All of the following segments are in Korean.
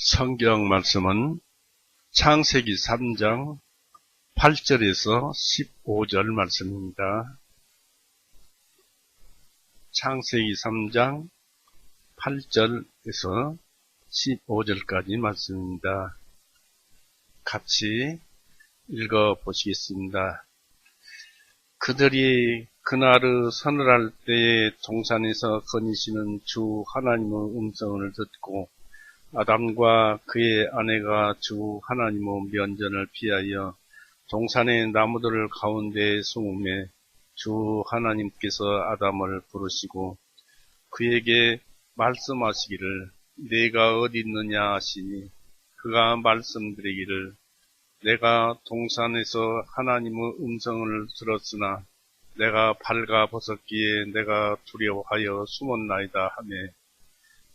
성경 말씀은 창세기 3장 8절에서 15절 말씀입니다. 창세기 3장 8절에서 15절까지 말씀입니다. 같이 읽어보시겠습니다. 그들이 그날의 서늘할 때에 동산에서 거니시는 주 하나님의 음성을 듣고 아담과 그의 아내가 주 하나님의 면전을 피하여 동산의 나무들 가운데 숨음에 주 하나님께서 아담을 부르시고 그에게 말씀하시기를 내가 어디 있느냐 하시니 그가 말씀드리기를 내가 동산에서 하나님의 음성을 들었으나 내가 발가벗었기에 내가 두려워하여 숨었나이다 하매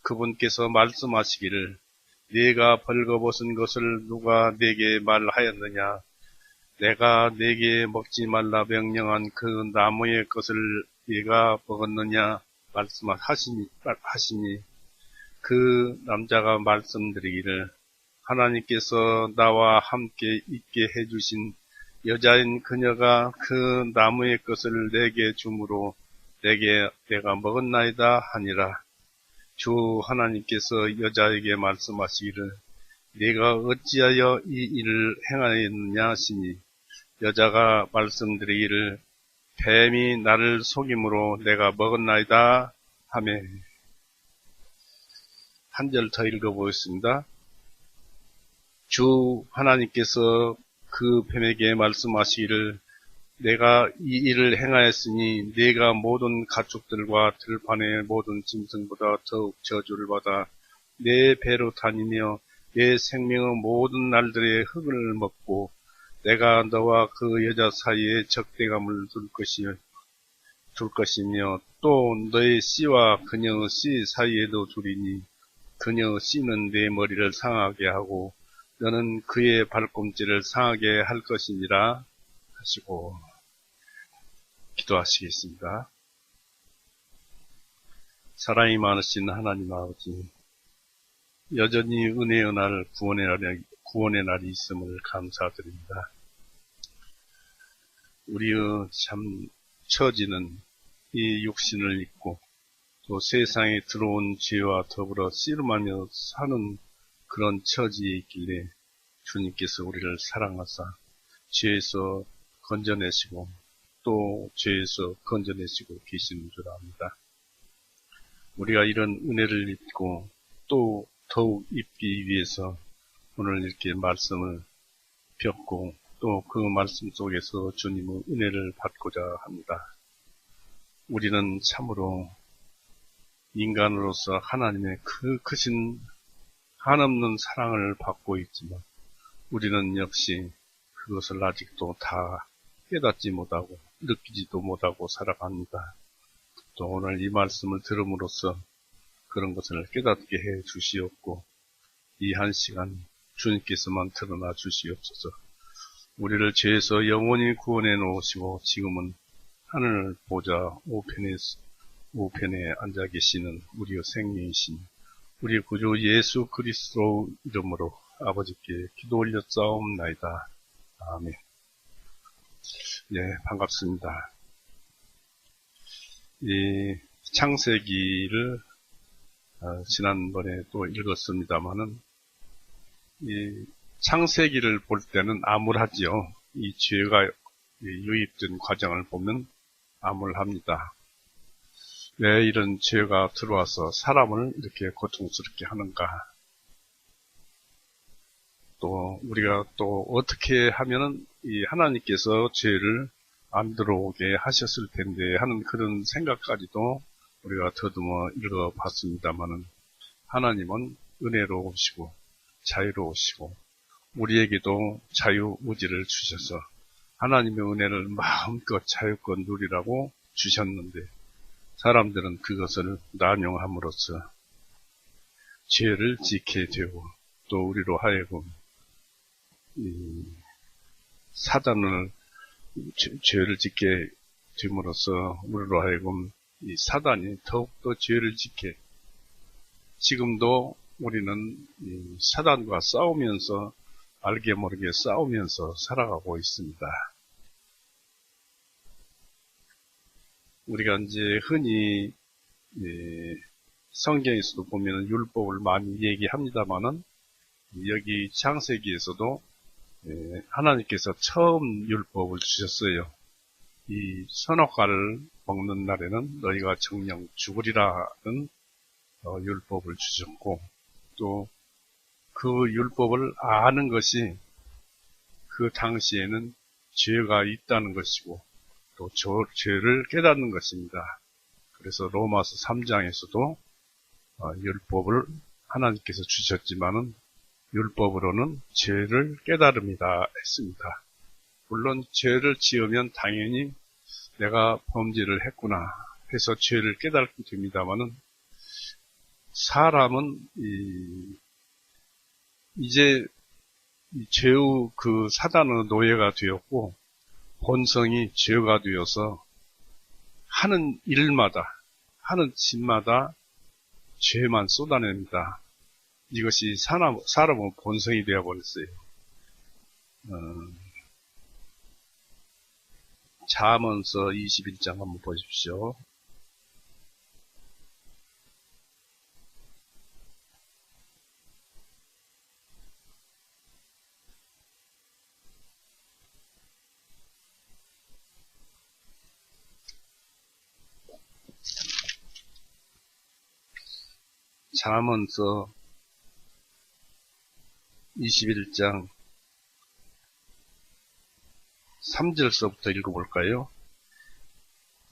그분께서 말씀하시기를 네가 벌거벗은 것을 누가 내게 말하였느냐 내가 내게 먹지 말라 명령한 그 나무의 것을 네가 먹었느냐 말씀하시니 그 남자가 말씀드리기를 하나님께서 나와 함께 있게 해주신 여자인 그녀가 그 나무의 것을 내게 주므로 내가 먹었나이다 하니라. 주 하나님께서 여자에게 말씀하시기를 네가 어찌하여 이 일을 행하였느냐 하시니 여자가 말씀드리기를 뱀이 나를 속임으로 내가 먹었나이다 하매 한 절 더 읽어보겠습니다. 주 하나님께서 그 뱀에게 말씀하시기를 내가 이 일을 행하였으니 네가 모든 가축들과 들판의 모든 짐승보다 더욱 저주를 받아 내 배로 다니며 내 생명의 모든 날들의 흙을 먹고 내가 너와 그 여자 사이에 적대감을 둘 것이며 또 너의 씨와 그녀의 씨 사이에도 두리니 그녀의 씨는 내 머리를 상하게 하고 너는 그의 발꿈치를 상하게 할 것이니라 하시고 기도하시겠습니다. 사랑이 많으신 하나님 아버지, 여전히 은혜의 날, 구원의 날이 있음을 감사드립니다. 우리의 참 처지는 이 육신을 입고 또 세상에 들어온 죄와 더불어 씨름하며 사는 그런 처지에 있길래 주님께서 우리를 사랑하사 죄에서 건져내시고 또 죄에서 건져내시고 계시는 줄 압니다. 우리가 이런 은혜를 입고 또 더욱 입기 위해서 오늘 이렇게 말씀을 뵙고 또 그 말씀 속에서 주님의 은혜를 받고자 합니다. 우리는 참으로 인간으로서 하나님의 그 크신 한없는 사랑을 받고 있지만 우리는 역시 그것을 아직도 다 깨닫지 못하고 느끼지도 못하고 살아갑니다. 또 오늘 이 말씀을 들음으로써 그런 것을 깨닫게 해 주시옵고 이 한 시간 주님께서만 드러나 주시옵소서. 우리를 죄에서 영원히 구원해 놓으시고 지금은 하늘 보좌 우편에 앉아 계시는 우리의 생명이신 우리 구주 예수 그리스도 이름으로 아버지께 기도 올려 싸움나이다. 아멘. 네, 반갑습니다. 이 창세기를 지난번에 또 읽었습니다마는 이 창세기를 볼 때는 암울하지요. 이 죄가 유입된 과정을 보면 암울합니다. 왜 이런 죄가 들어와서 사람을 이렇게 고통스럽게 하는가? 또 우리가 또 어떻게 하면은 이 하나님께서 죄를 안 들어오게 하셨을 텐데 하는 그런 생각까지도 우리가 더듬어 읽어봤습니다만은 하나님은 은혜로우시고 자유로우시고 우리에게도 자유의지를 주셔서 하나님의 은혜를 마음껏 자유껏 누리라고 주셨는데 사람들은 그것을 남용함으로써 죄를 짓게 되고 또 우리로 하여금 사단을 죄를 짓게 됨으로써 우리로 하여금 이 사단이 더욱더 죄를 짓게 지금도 우리는 이 사단과 싸우면서 알게 모르게 싸우면서 살아가고 있습니다. 우리가 이제 흔히 성경에서도 보면 율법을 많이 얘기합니다만은 여기 창세기에서도 하나님께서 처음 율법을 주셨어요. 이 선악과를 먹는 날에는 너희가 정령 죽으리라는 율법을 주셨고, 또 그 율법을 아는 것이 그 당시에는 죄가 있다는 것이고 또 죄를 깨닫는 것입니다. 그래서 로마서 3장에서도 율법을 하나님께서 주셨지만은 율법으로는 죄를 깨달음이다 했습니다. 물론 죄를 지으면 당연히 내가 범죄를 했구나 해서 죄를 깨닫게 됩니다만은, 사람은 이제 죄의 그 사단의 노예가 되었고 본성이 죄가 되어서 하는 일마다, 하는 짓마다 죄만 쏟아냅니다. 이것이 사람의 본성이 되어버렸어요. 잠언서 21장 한번 보십시오. 잠언서 21장 3절서부터 읽어볼까요?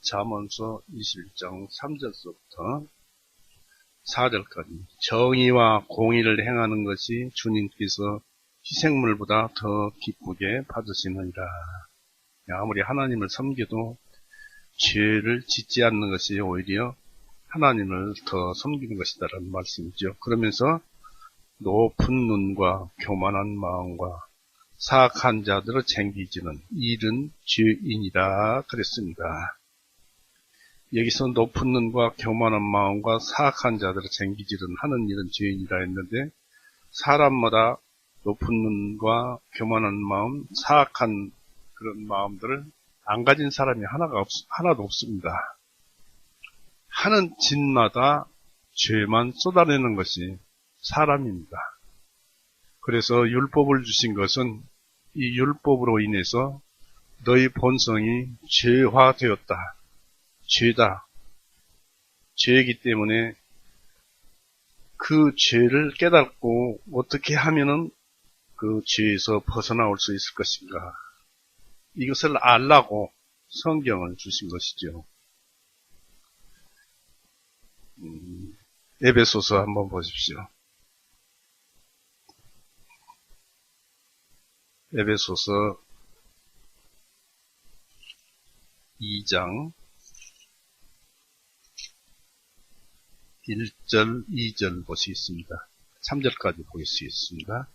잠언서 21장 3절서부터 4절까지. 정의와 공의를 행하는 것이 주님께서 희생물보다 더 기쁘게 받으시느니라. 아무리 하나님을 섬겨도 죄를 짓지 않는 것이 오히려 하나님을 더 섬기는 것이다라는 말씀이죠. 그러면서 높은 눈과 교만한 마음과 사악한 자들을 챙기지는 일은 죄인이라 그랬습니다. 여기서 높은 눈과 교만한 마음과 사악한 자들을 챙기지는 하는 일은 죄인이라 했는데, 사람마다 높은 눈과 교만한 마음, 사악한 그런 마음들을 안 가진 사람이 하나도 없습니다. 하는 짓마다 죄만 쏟아내는 것이 사람입니다. 그래서 율법을 주신 것은 이 율법으로 인해서 너희 본성이 죄화되었다. 죄다. 죄이기 때문에 그 죄를 깨닫고 어떻게 하면은 그 죄에서 벗어나올 수 있을 것인가. 이것을 알라고 성경을 주신 것이죠. 에베소서 한번 보십시오. 에베소서 2장 1절, 2절 보시겠습니다. 3절까지 보시겠습니다.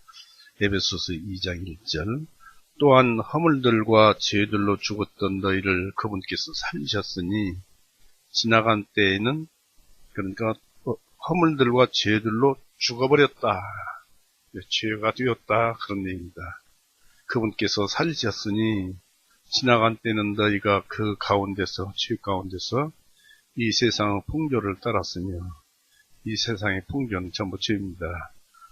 에베소서 2장 1절. 또한 허물들과 죄들로 죽었던 너희를 그분께서 살리셨으니 지나간 때에는, 그러니까 허물들과 죄들로 죽어버렸다. 죄가 되었다. 그런 얘기입니다. 그분께서 살리셨으니 지나간 때는 너희가 그 가운데서, 죄 가운데서 이 세상의 풍조를 따랐으며, 이 세상의 풍조는 전부 죄입니다.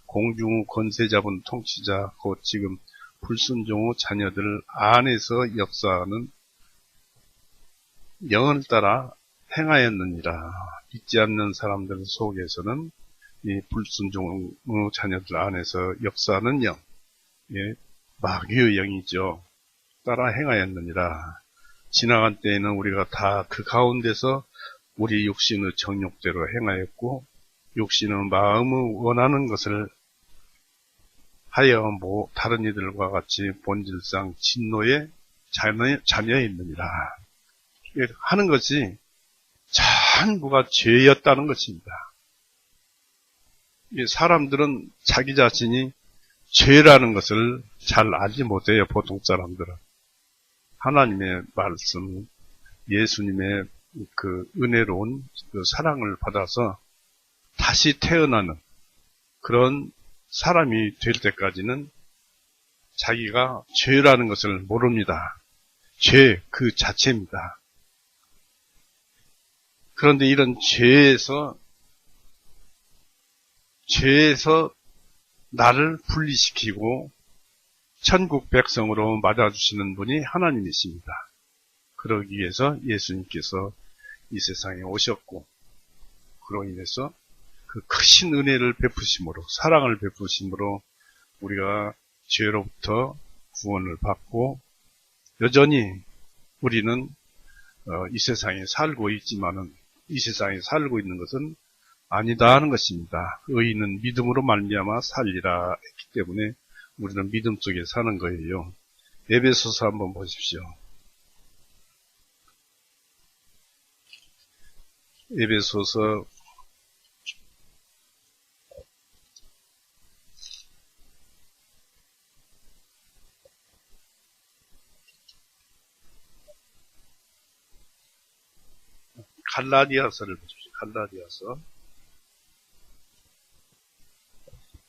공중 권세 잡은 통치자, 곧 지금 불순종의 자녀들 안에서 역사하는 영을 따라 행하였느니라. 믿지 않는 사람들 속에서는 이 불순종의 자녀들 안에서 역사하는 영, 마귀의 영이죠. 따라 행하였느니라. 지나간 때에는 우리가 다 그 가운데서 우리 육신의 정욕대로 행하였고, 육신은 마음의 원하는 것을 하여 다른 이들과 같이 본질상 진노의 자녀였느니라. 하는 것이 전부가 죄였다는 것입니다. 사람들은 자기 자신이 죄라는 것을 잘 알지 못해요. 보통 사람들은. 하나님의 말씀, 예수님의 그 은혜로운 그 사랑을 받아서 다시 태어나는 그런 사람이 될 때까지는 자기가 죄라는 것을 모릅니다. 죄 그 자체입니다. 그런데 이런 죄에서 나를 분리시키고 천국 백성으로 맞아주시는 분이 하나님이십니다. 그러기 위해서 예수님께서 이 세상에 오셨고, 그로 인해서 그 크신 은혜를 베푸심으로, 사랑을 베푸심으로 우리가 죄로부터 구원을 받고, 여전히 우리는 이 세상에 살고 있지만은 이 세상에 살고 있는 것은 아니다 하는 것입니다. 의인은 믿음으로 말미암아 살리라 했기 때문에 우리는 믿음 속에 사는 거예요. 에베소서 한번 보십시오. 에베소서 '갈라디아서를 보십시오.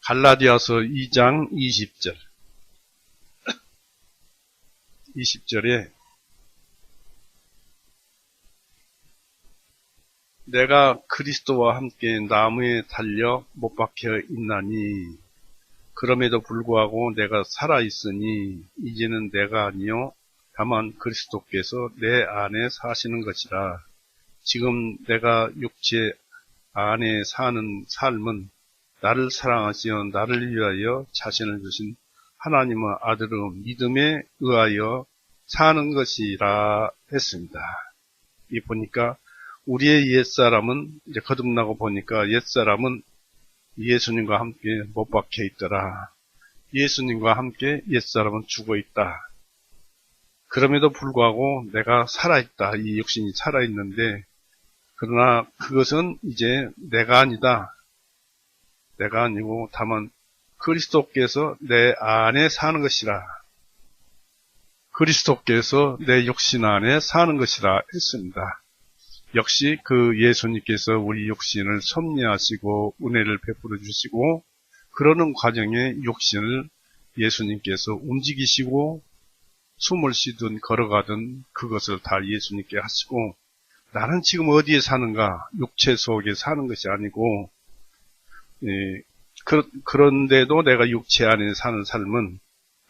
갈라디아서 2장 20절. 20절에 내가 그리스도와 함께 나무에 달려 못 박혀 있나니 그럼에도 불구하고 내가 살아있으니 이제는 내가 아니요 다만 그리스도께서 내 안에 사시는 것이라. 지금 내가 육체 안에 사는 삶은 나를 사랑하시어 나를 위하여 자신을 주신 하나님의 아들의 믿음에 의하여 사는 것이라 했습니다. 이 보니까 우리의 옛사람은 이제 거듭나고 보니까 옛사람은 예수님과 함께 못 박혀 있더라. 예수님과 함께 옛사람은 죽어 있다. 그럼에도 불구하고 내가 살아있다. 이 육신이 살아있는데 그러나 그것은 이제 내가 아니다. 내가 아니고 다만 그리스도께서 내 안에 사는 것이라. 그리스도께서 내 육신 안에 사는 것이라 했습니다. 역시 그 예수님께서 우리 육신을 섭리하시고 은혜를 베풀어 주시고 그러는 과정에 육신을 예수님께서 움직이시고 숨을 쉬든 걸어가든 그것을 다 예수님께 하시고 나는 지금 어디에 사는가? 육체 속에 사는 것이 아니고 그런데도 내가 육체 안에 사는 삶은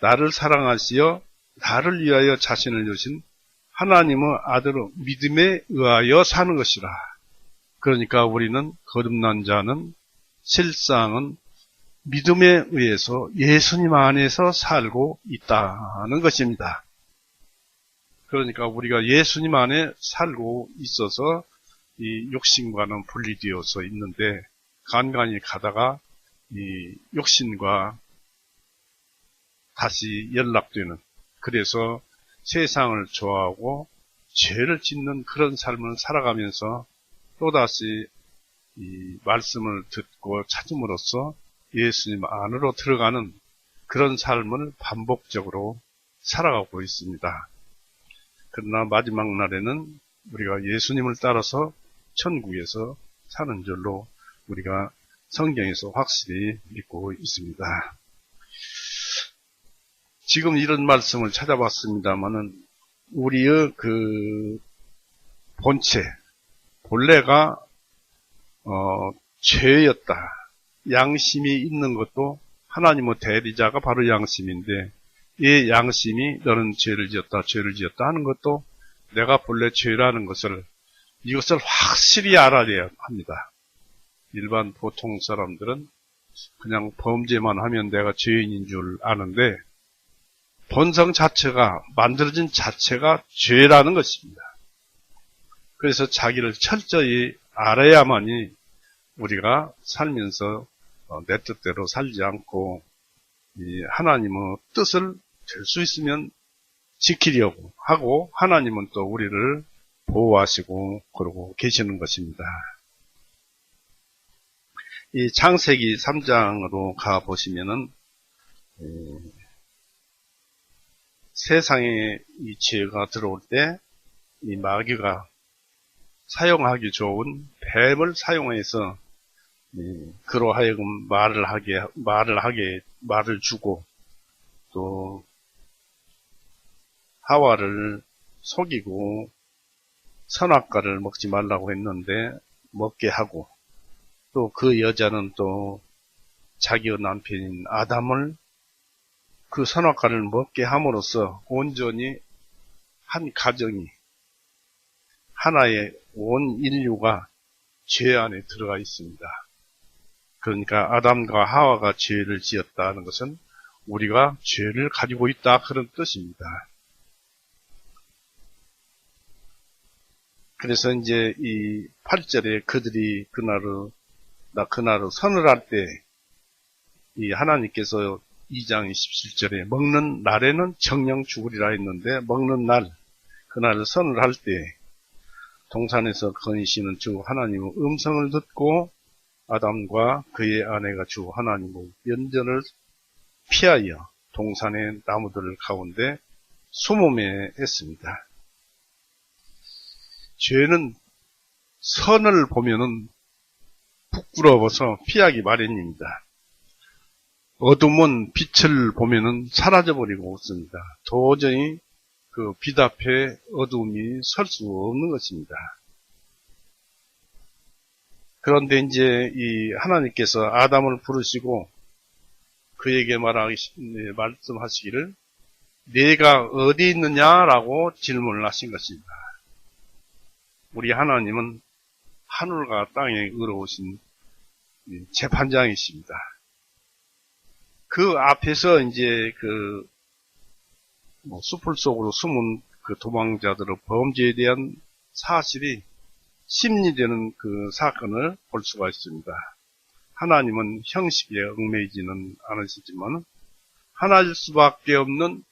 나를 사랑하시어 나를 위하여 자신을 주신 하나님의 아들의 믿음에 의하여 사는 것이라. 그러니까 우리는 거듭난 자는 실상은 믿음에 의해서 예수님 안에서 살고 있다는 것입니다. 그러니까 우리가 예수님 안에 살고 있어서 이 육신과는 분리되어서 있는데 간간히 가다가 이 육신과 다시 연락되는, 그래서 세상을 좋아하고 죄를 짓는 그런 삶을 살아가면서 또다시 이 말씀을 듣고 찾음으로써 예수님 안으로 들어가는 그런 삶을 반복적으로 살아가고 있습니다. 그러나 마지막 날에는 우리가 예수님을 따라서 천국에서 사는 줄로 우리가 성경에서 확실히 믿고 있습니다. 지금 이런 말씀을 찾아봤습니다만은 우리의 그 본체, 본래가 죄였다. 양심이 있는 것도 하나님의 대리자가 바로 양심인데 이 양심이 너는 죄를 지었다 하는 것도 내가 본래 죄라는 것을 이것을 확실히 알아야 합니다. 일반 보통 사람들은 그냥 범죄만 하면 내가 죄인인 줄 아는데 본성 자체가 만들어진 자체가 죄라는 것입니다. 그래서 자기를 철저히 알아야만이 우리가 살면서 내 뜻대로 살지 않고 이 하나님의 뜻을 될 수 있으면 지키려고 하고 하나님은 또 우리를 보호하시고 그러고 계시는 것입니다. 이 창세기 3장으로 가보시면은 세상에 이 죄가 들어올 때 이 마귀가 사용하기 좋은 뱀을 사용해서 그로 하여금 말을 주고, 또, 하와를 속이고, 선악과를 먹지 말라고 했는데, 먹게 하고, 또 그 여자는 또, 자기의 남편인 아담을 그 선악과를 먹게 함으로써 온전히 한 가정이, 하나의 온 인류가 죄 안에 들어가 있습니다. 그러니까 아담과 하와가 죄를 지었다는 것은 우리가 죄를 가지고 있다, 그런 뜻입니다. 그래서 이제 이 8절에 그들이 그날을 선을 할 때, 이 하나님께서 2장 27절에 먹는 날에는 정령 죽으리라 했는데, 먹는 날, 그날을 선을 할 때, 동산에서 거니시는 주 하나님의 음성을 듣고 아담과 그의 아내가 주 하나님의 면전을 피하여 동산의 나무들 가운데 숨음에 했습니다. 죄는 선을 보면은 부끄러워서 피하기 마련입니다. 어둠은 빛을 보면은 사라져버리고 없습니다. 도저히 그 빛 앞에 어둠이 설 수 없는 것입니다. 그런데 이제 이 하나님께서 아담을 부르시고 그에게 말씀하시기를 내가 어디 있느냐라고 질문을 하신 것입니다. 우리 하나님은 하늘과 땅에 의로우신 재판장이십니다. 그 앞에서 이제 숲을 속으로 숨은 그 도망자들의 범죄에 대한 사실이 심리되는 그 사건을 볼 수가 있습니다. 하나님은 형식에 얽매이지는 않으시지만 하나일 수밖에 없는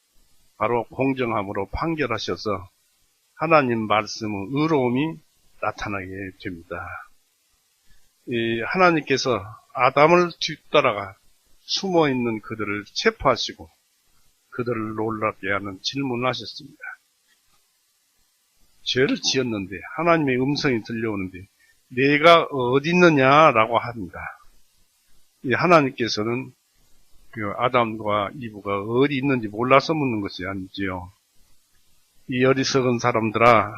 바로 공정함으로 판결하셔서 하나님 말씀의 의로움이 나타나게 됩니다. 하나님께서 아담을 뒤따라가 숨어있는 그들을 체포하시고 그들을 놀랍게 하는 질문을 하셨습니다. 죄를 지었는데 하나님의 음성이 들려오는데 내가 어디 있느냐라고 합니다. 하나님께서는 그 아담과 이브가 어디 있는지 몰라서 묻는 것이 아니지요. 이 어리석은 사람들아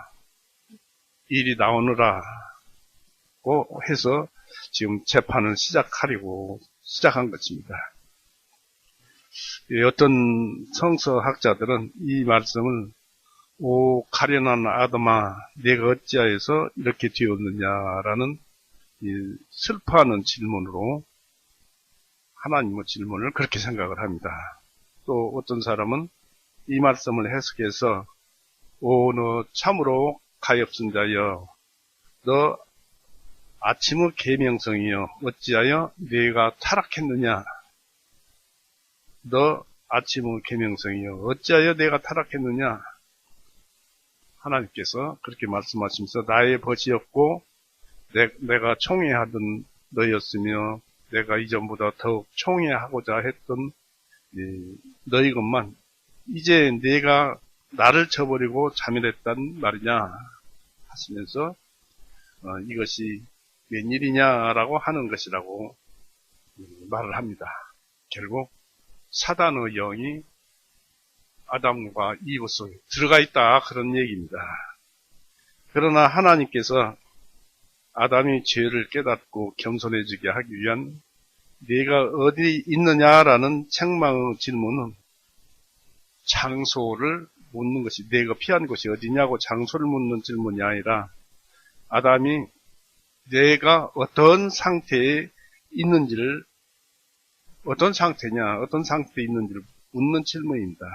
이리 나오느라고 해서 지금 재판을 시작하려고 시작한 것입니다. 어떤 성서학자들은 이 말씀을 오 가련한 아담아 내가 어찌하여서 이렇게 되었느냐라는 슬퍼하는 질문으로 하나님의 질문을 그렇게 생각을 합니다. 또 어떤 사람은 이 말씀을 해석해서 오 너 참으로 가엾은 자여 너 아침의 계명성이여 어찌하여 네가 타락했느냐 너 아침의 계명성이여 어찌하여 내가 타락했느냐 하나님께서 그렇게 말씀하시면서 나의 벗이었고 내가 총애하던 너였으며 내가 이전보다 더욱 총애하고자 했던 너희 것만 이제 내가 나를 저버리고 자멸했단 말이냐 하시면서 이것이 웬일이냐라고 하는 것이라고 말을 합니다. 결국 사단의 영이 아담과 이브 속에 들어가 있다 그런 얘기입니다. 그러나 하나님께서 아담이 죄를 깨닫고 겸손해지게 하기 위한 네가 어디 있느냐라는 책망의 질문은 장소를 묻는 것이 내가 피한 곳이 어디냐고 장소를 묻는 질문이 아니라 아담이 내가 어떤 상태에 있는지를 어떤 상태냐 어떤 상태에 있는지를 묻는 질문입니다.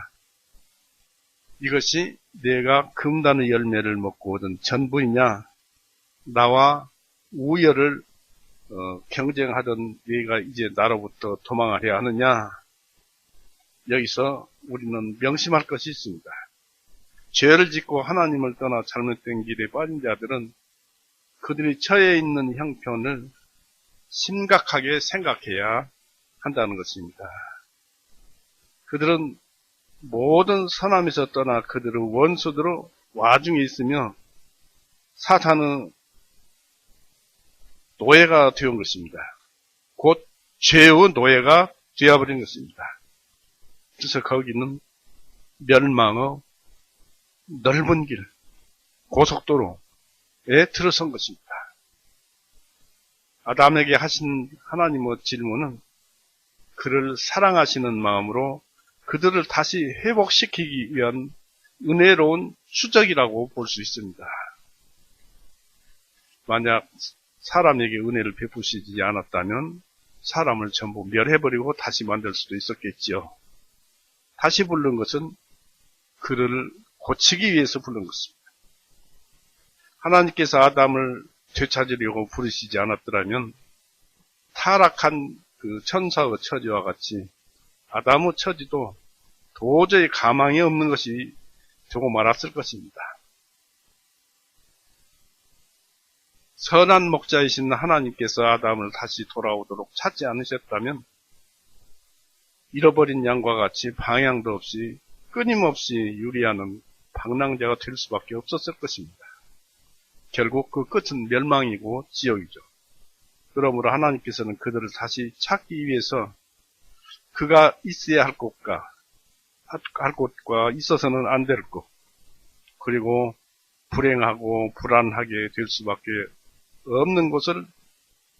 이것이 내가 금단의 열매를 먹고 얻은 전부이냐 나와 우열을 경쟁하던 네가 이제 나로부터 도망하려 하느냐 여기서 우리는 명심할 것이 있습니다. 죄를 짓고 하나님을 떠나 잘못된 길에 빠진 자들은 그들이 처해 있는 형편을 심각하게 생각해야 한다는 것입니다. 그들은 모든 선함에서 떠나 그들의 원수들로 와중에 있으며 사탄의 노예가 되온 것입니다. 죄의 노예가 되어버린 것입니다. 그래서 거기는 멸망의 넓은 길, 고속도로에 들어선 것입니다. 아담에게 하신 하나님의 질문은 그를 사랑하시는 마음으로 그들을 다시 회복시키기 위한 은혜로운 추적이라고 볼 수 있습니다. 만약 사람에게 은혜를 베푸시지 않았다면 사람을 전부 멸해버리고 다시 만들 수도 있었겠지요. 다시 부른 것은 그를 고치기 위해서 부른 것입니다. 하나님께서 아담을 되찾으려고 부르시지 않았더라면 타락한 그 천사의 처지와 같이 아담의 처지도 도저히 가망이 없는 것이 되고 말았을 것입니다. 선한 목자이신 하나님께서 아담을 다시 돌아오도록 찾지 않으셨다면 잃어버린 양과 같이 방향도 없이 끊임없이 유리하는 방랑자가 될 수밖에 없었을 것입니다. 결국 그 끝은 멸망이고 지옥이죠. 그러므로 하나님께서는 그들을 다시 찾기 위해서 그가 있어야 할 곳과 있어서는 안 될 것, 그리고 불행하고 불안하게 될 수밖에 없는 것을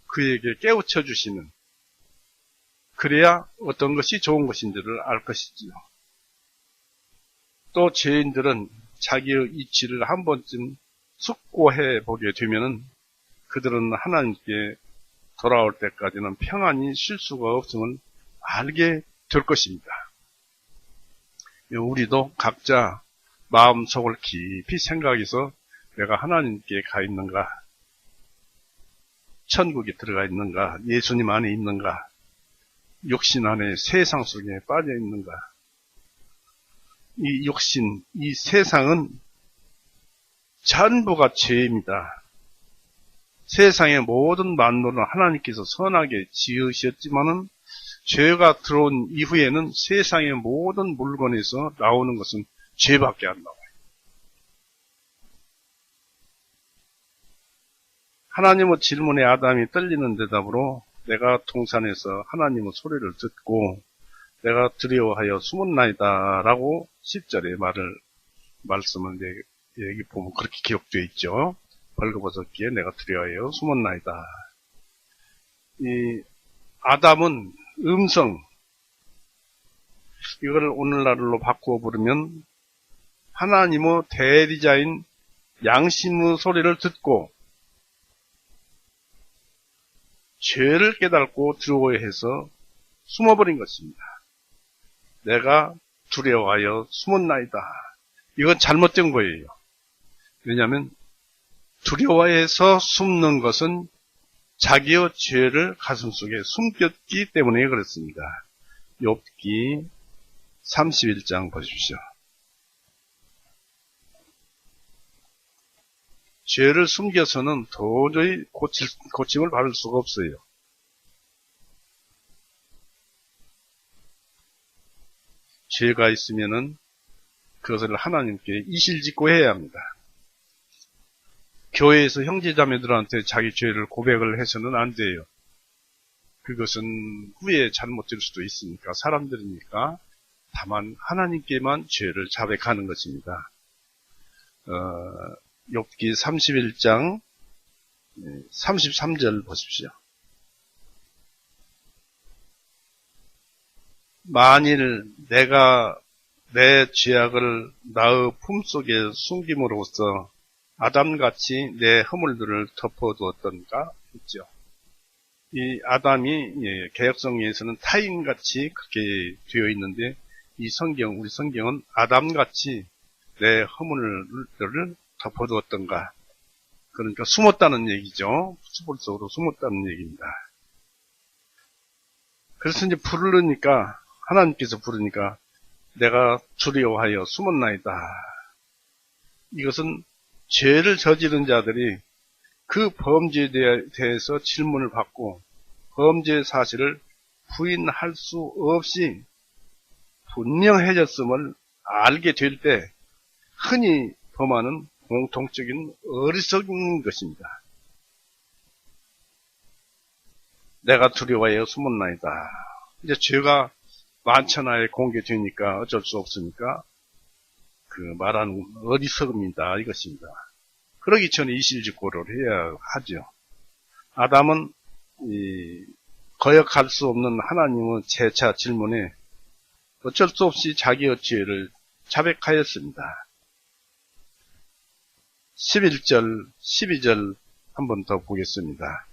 그에게 깨우쳐 주시는, 그래야 어떤 것이 좋은 것인지를 알 것이지요. 또 죄인들은 자기의 이치를 한 번쯤 숙고해 보게 되면은 그들은 하나님께 돌아올 때까지는 평안히 쉴 수가 없음을 알게 될 것입니다. 우리도 각자 마음속을 깊이 생각해서 내가 하나님께 가 있는가, 천국에 들어가 있는가, 예수님 안에 있는가, 육신 안에 세상 속에 빠져 있는가. 이 육신, 이 세상은 전부가 죄입니다. 세상의 모든 만물은 하나님께서 선하게 지으셨지만은 죄가 들어온 이후에는 세상의 모든 물건에서 나오는 것은 죄밖에 안 나와요. 하나님의 질문에 아담이 떨리는 대답으로 내가 동산에서 하나님의 소리를 듣고 내가 두려워하여 숨었나이다 라고 10절에 말씀을 여기 보면 그렇게 기록되어 있죠. 벌거벗었기에 내가 두려워하여 숨었나이다. 이 아담은 음성, 이걸 오늘날로 바꾸어 부르면 하나님의 대리자인 양심의 소리를 듣고 죄를 깨닫고 두려워해서 숨어버린 것입니다. 내가 두려워하여 숨었나이다. 이건 잘못된 거예요. 왜냐하면 두려워해서 숨는 것은 자기의 죄를 가슴속에 숨겼기 때문에 그렇습니다. 욥기 31장 보십시오. 죄를 숨겨서는 도저히 고침을 받을 수가 없어요. 죄가 있으면은 그것을 하나님께 이실직고 해야 합니다. 교회에서 형제자매들한테 자기 죄를 고백을 해서는 안 돼요. 그것은 후에 잘못될 수도 있으니까, 사람들이니까. 다만 하나님께만 죄를 자백하는 것입니다. 욥기 31장 33절 보십시오. 만일 내가 내 죄악을 나의 품속에 숨김으로써 아담같이 내 허물들을 덮어두었던가 했죠. 이 아담이 개역성에서는 타인같이 그렇게 되어 있는데 이 우리 성경은 아담같이 내 허물들을 덮어두었던가, 그러니까 숨었다는 얘기죠. 수볼 속으로 숨었다는 얘기입니다. 그래서 이제 하나님께서 부르니까 내가 두려워하여 숨었나이다. 이것은 죄를 저지른 자들이 그 범죄에 대해서 질문을 받고 범죄 사실을 부인할 수 없이 분명해졌음을 알게 될 때 흔히 범하는 공통적인 어리석은 것입니다. 내가 두려워하여 숨었나이다. 이제 죄가 만천하에 공개되니까 어쩔 수 없으니까 그 말하는 어리석음이다 이것입니다. 그러기 전에 이실직고를 해야 하죠. 아담은 거역할 수 없는 하나님의 재차 질문에 어쩔 수 없이 자기의 죄를 자백하였습니다. 11절, 12절 한 번 더 보겠습니다.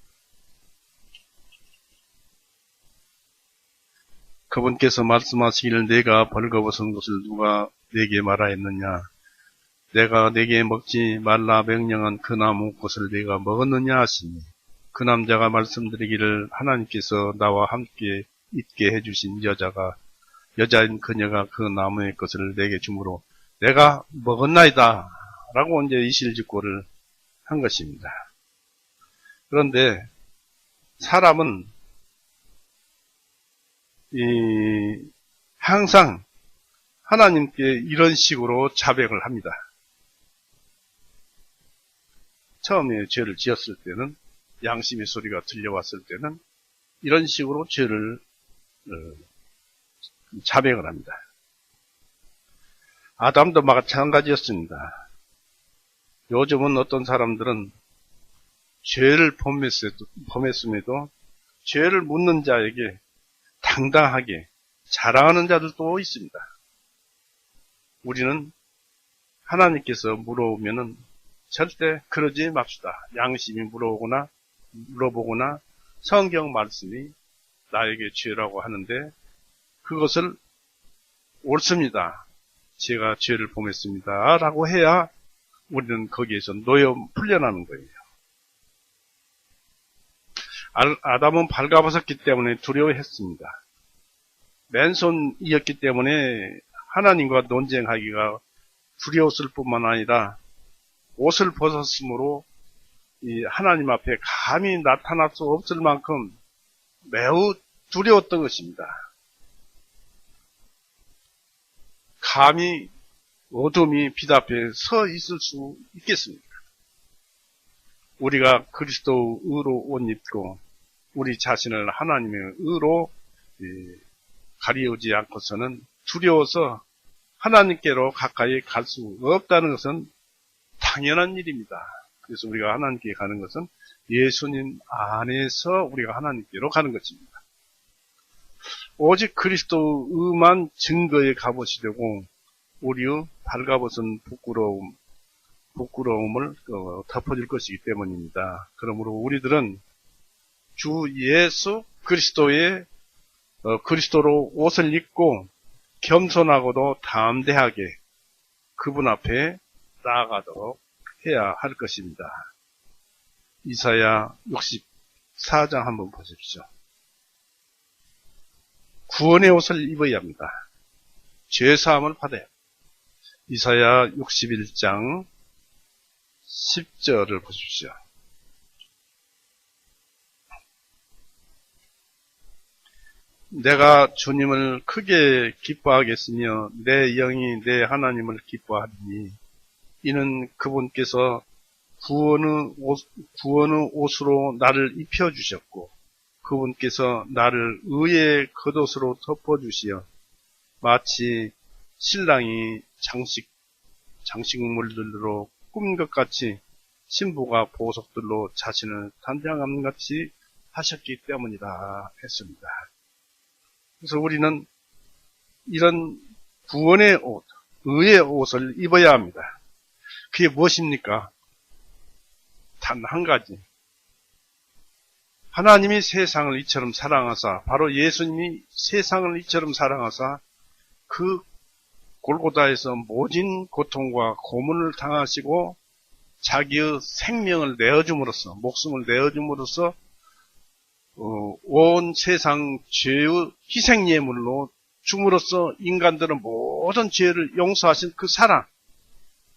그분께서 말씀하시기를 내가 벌거벗은 것을 누가 내게 말하였느냐? 내가 내게 먹지 말라 명령한 그 나무 꽃을 내가 먹었느냐 하시니 그 남자가 말씀드리기를 하나님께서 나와 함께 있게 해주신 여자인 그녀가 그 나무의 것을 내게 주므로 내가 먹었나이다 라고 이제 이실직고를 한 것입니다. 그런데 사람은 항상 하나님께 이런 식으로 자백을 합니다. 처음에 죄를 지었을 때는 양심의 소리가 들려왔을 때는 이런 식으로 죄를 자백을 합니다. 아담도 마찬가지였습니다. 요즘은 어떤 사람들은 죄를 범했음에도 죄를 묻는 자에게 당당하게 자랑하는 자들도 있습니다. 우리는 하나님께서 물어보면은 절대 그러지 맙시다. 양심이 물어보거나 성경 말씀이 나에게 죄라고 하는데 그것을 옳습니다. 제가 죄를 범했습니다. 라고 해야 우리는 거기에서 풀려나는 거예요. 아담은 발가벗었기 때문에 두려워했습니다. 맨손이었기 때문에 하나님과 논쟁하기가 두려웠을 뿐만 아니라 옷을 벗었으므로 하나님 앞에 감히 나타날 수 없을 만큼 매우 두려웠던 것입니다. 감히 어둠이 빛 앞에 서 있을 수 있겠습니까? 우리가 그리스도 의로 옷 입고 우리 자신을 하나님의 의로 가리우지 않고서는 두려워서 하나님께로 가까이 갈 수 없다는 것은 당연한 일입니다. 그래서 우리가 하나님께 가는 것은 예수님 안에서 우리가 하나님께로 가는 것입니다. 오직 그리스도 의만 증거에 값옷이 되고 우리의 발가벗은 부끄러움을 덮어줄 것이기 때문입니다. 그러므로 우리들은 주 예수 그리스도로 옷을 입고 겸손하고도 담대하게 그분 앞에 나아가도록 해야 할 것입니다. 이사야 64장 한번 보십시오. 구원의 옷을 입어야 합니다. 죄사함을 받아야 합니다. 이사야 61장 10절을 보십시오. 내가 주님을 크게 기뻐하겠으며 내 영이 내 하나님을 기뻐하리니 이는 그분께서 구원의 옷으로 나를 입혀주셨고 그분께서 나를 의의 겉옷으로 덮어주시어 마치 신랑이 장식물들로 꾸민 것 같이 신부가 보석들로 자신을 단장함 같이 하셨기 때문이다 했습니다. 그래서 우리는 이런 구원의 옷, 의의 옷을 입어야 합니다. 그게 무엇입니까? 단 한 가지. 하나님이 세상을 이처럼 사랑하사, 바로 예수님이 세상을 이처럼 사랑하사 그 골고다에서 모진 고통과 고문을 당하시고 자기의 생명을 내어줌으로써, 목숨을 내어줌으로써 온 세상 죄의 희생예물로 줌으로써 인간들은 모든 죄를 용서하신 그 사랑,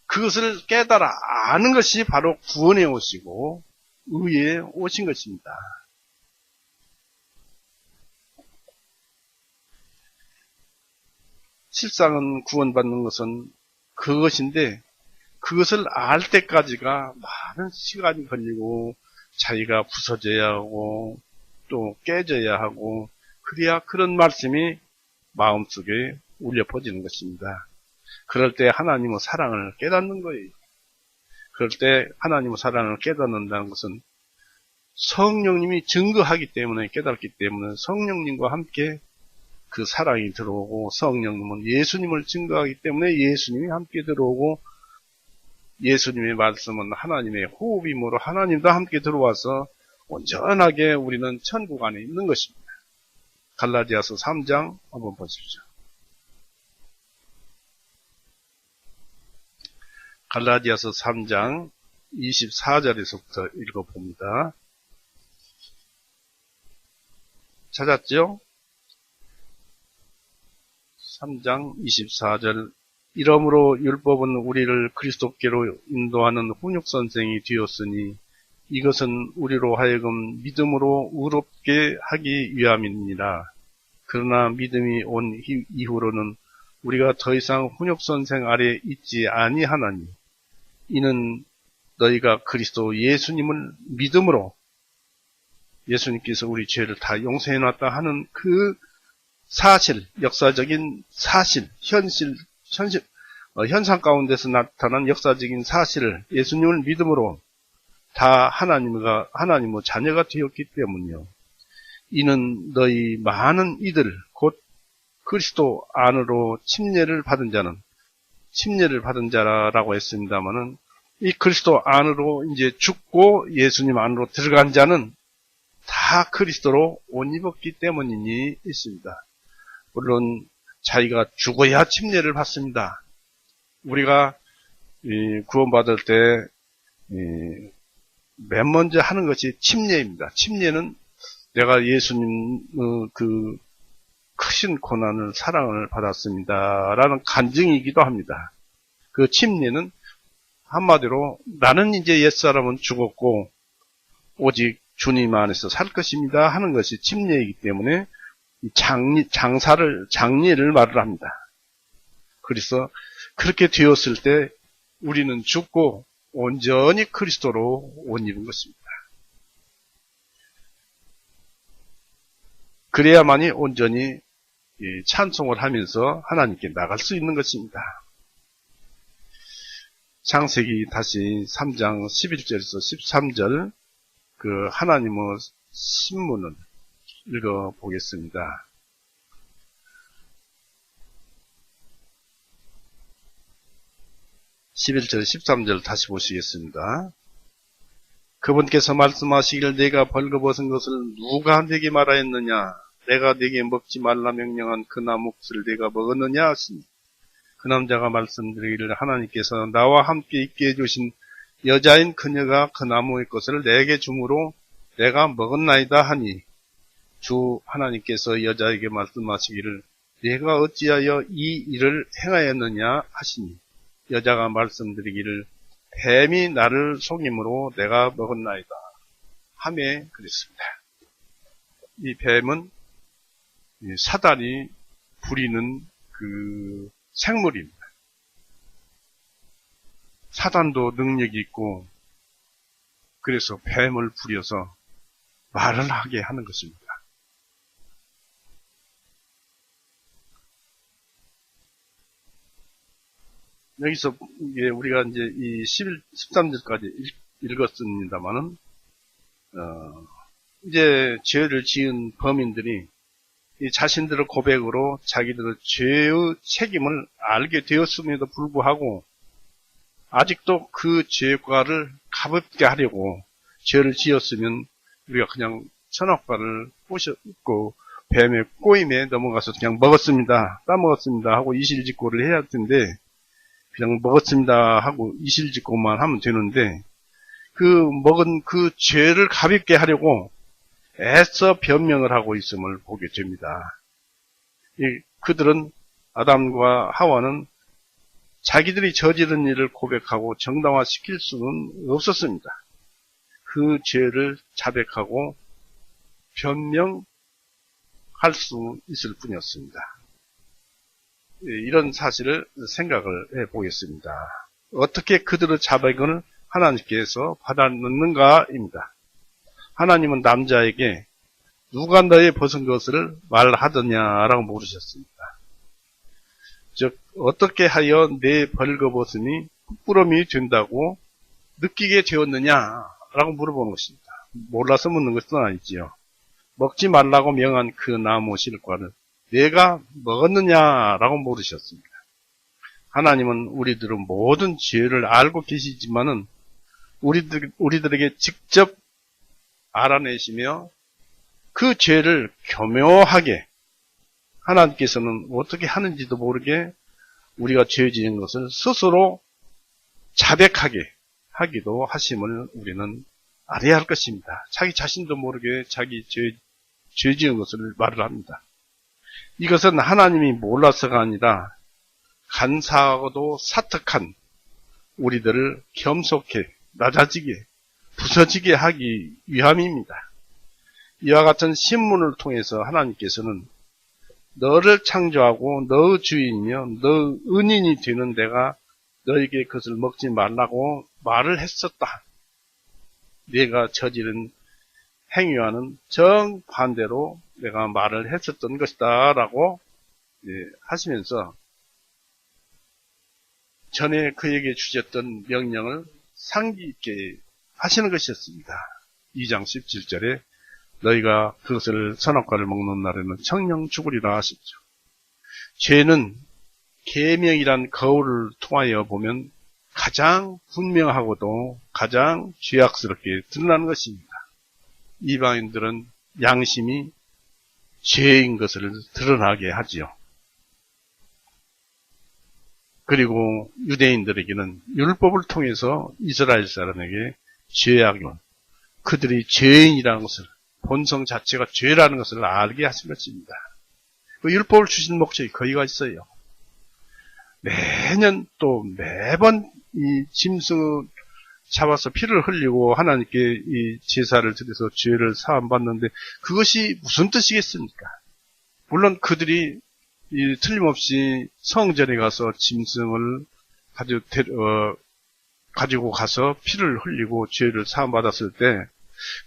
그것을 깨달아 아는 것이 바로 구원의 옷이고 의의 옷인 것입니다. 실상은 구원받는 것은 그것인데 그것을 알 때까지가 많은 시간이 걸리고 자기가 부서져야 하고 또 깨져야 하고, 그래야 그런 말씀이 마음속에 울려 퍼지는 것입니다. 그럴 때 하나님의 사랑을 깨닫는 거예요. 그럴 때 하나님의 사랑을 깨닫는다는 것은 성령님이 증거하기 때문에, 깨닫기 때문에 성령님과 함께 그 사랑이 들어오고, 성령님은 예수님을 증거하기 때문에 예수님이 함께 들어오고, 예수님의 말씀은 하나님의 호흡이므로 하나님도 함께 들어와서 온전하게 우리는 천국 안에 있는 것입니다. 갈라디아서 3장 한번 보십시오. 갈라디아서 3장 24절에서부터 읽어봅니다. 찾았죠? 3장 24절. 이러므로 율법은 우리를 그리스도께로 인도하는 훈육선생이 되었으니 이것은 우리로 하여금 믿음으로 의롭게 하기 위함이니라. 그러나 믿음이 온 이후로는 우리가 더 이상 훈육선생 아래 있지 아니하나니 이는 너희가 그리스도 예수님을 믿음으로 예수님께서 우리 죄를 다 용서해놨다 하는 그 사실, 역사적인 사실, 현상 가운데서 나타난 역사적인 사실을 예수님을 믿음으로 다 하나님의 자녀가 되었기 때문이요. 이는 너희 많은 이들, 곧 그리스도 안으로 침례를 받은 자라고 했습니다만은, 이 그리스도 안으로 이제 죽고 예수님 안으로 들어간 자는 다 그리스도로 옷 입었기 때문이니 있습니다. 물론 자기가 죽어야 침례를 받습니다. 우리가 구원받을 때 맨 먼저 하는 것이 침례입니다. 침례는 내가 예수님의 그 크신 고난을 사랑을 받았습니다 라는 간증이기도 합니다. 그 침례는 한마디로 나는 이제 옛사람은 죽었고 오직 주님 안에서 살 것입니다 하는 것이 침례이기 때문에 장례를 말을 합니다. 그래서 그렇게 되었을 때 우리는 죽고 온전히 그리스도로 옷 입은 것입니다. 그래야만이 온전히 찬송을 하면서 하나님께 나갈 수 있는 것입니다. 창세기 다시 3장 11절에서 13절 그 하나님의 신문을 읽어보겠습니다. 11절 13절 다시 보시겠습니다. 그분께서 말씀하시기를 내가 벌거벗은 것을 누가 내게 말하였느냐? 내가 내게 먹지 말라 명령한 그 나무 것을 내가 먹었느냐 하시니 그 남자가 말씀드리기를 하나님께서 나와 함께 있게 해주신 여자인 그녀가 그 나무의 것을 내게 주므로 내가 먹었나이다 하니 주 하나님께서 여자에게 말씀하시기를 내가 어찌하여 이 일을 행하였느냐 하시니 여자가 말씀드리기를 뱀이 나를 속임으로 내가 먹었나이다 하매 그랬습니다. 이 뱀은 사단이 부리는 그 생물입니다. 사단도 능력이 있고 그래서 뱀을 부려서 말을 하게 하는 것입니다. 여기서 우리가 이제 이 13절까지 읽었습니다만은, 이제 죄를 지은 범인들이 이 자신들의 고백으로 자기들의 죄의 책임을 알게 되었음에도 불구하고 아직도 그 죄과를 가볍게 하려고 죄를 지었으면 우리가 그냥 천억발을 꼬셨고 뱀의 꼬임에 넘어가서 그냥 먹었습니다. 따먹었습니다 하고 이실직고를 해야 할 텐데 그냥 먹었습니다 하고 이실직고만 하면 되는데 그 먹은 그 죄를 가볍게 하려고 애써 변명을 하고 있음을 보게 됩니다. 그들은 아담과 하와는 자기들이 저지른 일을 고백하고 정당화시킬 수는 없었습니다. 그 죄를 자백하고 변명할 수 있을 뿐이었습니다. 이런 사실을 생각을 해보겠습니다. 어떻게 그들의 자백을 하나님께서 받아넣는가입니다. 하나님은 남자에게 누가 너의 벗은 것을 말하더냐라고 물으셨습니다. 즉 어떻게 하여 내 벌거벗음이 뿔부러미 된다고 느끼게 되었느냐라고 물어보는 것입니다. 몰라서 묻는 것은 아니지요. 먹지 말라고 명한 그 나무 실과를 내가 먹었느냐라고 물으셨습니다. 하나님은 우리들은 모든 죄를 알고 계시지만은 우리들에게 직접 알아내시며 그 죄를 교묘하게 하나님께서는 어떻게 하는지도 모르게 우리가 죄 지은 것을 스스로 자백하게 하기도 하심을 우리는 알아야 할 것입니다. 자기 자신도 모르게 자기 죄 지은 것을 말을 합니다. 이것은 하나님이 몰라서가 아니라 간사하고도 사특한 우리들을 겸손케, 낮아지게, 부서지게 하기 위함입니다. 이와 같은 신문을 통해서 하나님께서는 너를 창조하고 너의 주인이며 너의 은인이 되는 내가 너에게 그것을 먹지 말라고 말을 했었다. 네가 저지른 행위와는 정반대로 내가 말을 했었던 것이다 라고 하시면서 전에 그에게 주셨던 명령을 상기 있게 하시는 것이었습니다. 2장 17절에 너희가 그것을 선악과를 먹는 날에는 정령 죽으리라 하셨죠. 죄는 계명이란 거울을 통하여 보면 가장 분명하고도 가장 죄악스럽게 드러나는 것입니다. 이방인들은 양심이 죄인 것을 드러나게 하지요. 그리고 유대인들에게는 율법을 통해서 이스라엘 사람에게 죄악을, 그들이 죄인이라는 것을, 본성 자체가 죄라는 것을 알게 하신 것입니다. 그 율법을 주신 목적이 거기가 있어요. 매년 또 매번 이 짐승을 잡아서 피를 흘리고 하나님께 이 제사를 드려서 죄를 사함받는데 그것이 무슨 뜻이겠습니까? 물론 그들이 틀림없이 성전에 가서 짐승을 가지고 가서 피를 흘리고 죄를 사함받았을 때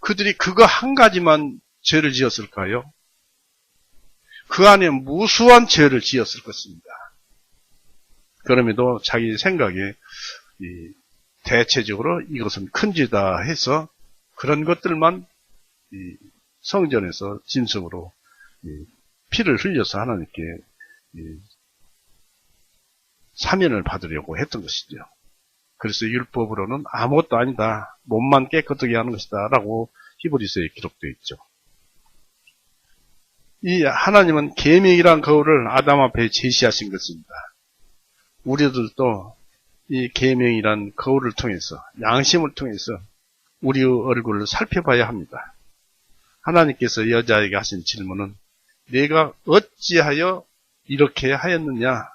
그들이 그거 한 가지만 죄를 지었을까요? 그 안에 무수한 죄를 지었을 것입니다. 그럼에도 자기 생각에 대체적으로 이것은 큰 죄다 해서 그런 것들만 성전에서 짐승으로 피를 흘려서 하나님께 사면을 받으려고 했던 것이죠. 그래서 율법으로는 아무것도 아니다. 몸만 깨끗하게 하는 것이다. 라고 히브리서에 기록되어 있죠. 이 하나님은 계명이란 거울을 아담 앞에 제시하신 것입니다. 우리들도 이 계명이란 거울을 통해서 양심을 통해서 우리의 얼굴을 살펴봐야 합니다. 하나님께서 여자에게 하신 질문은 내가 어찌하여 이렇게 하였느냐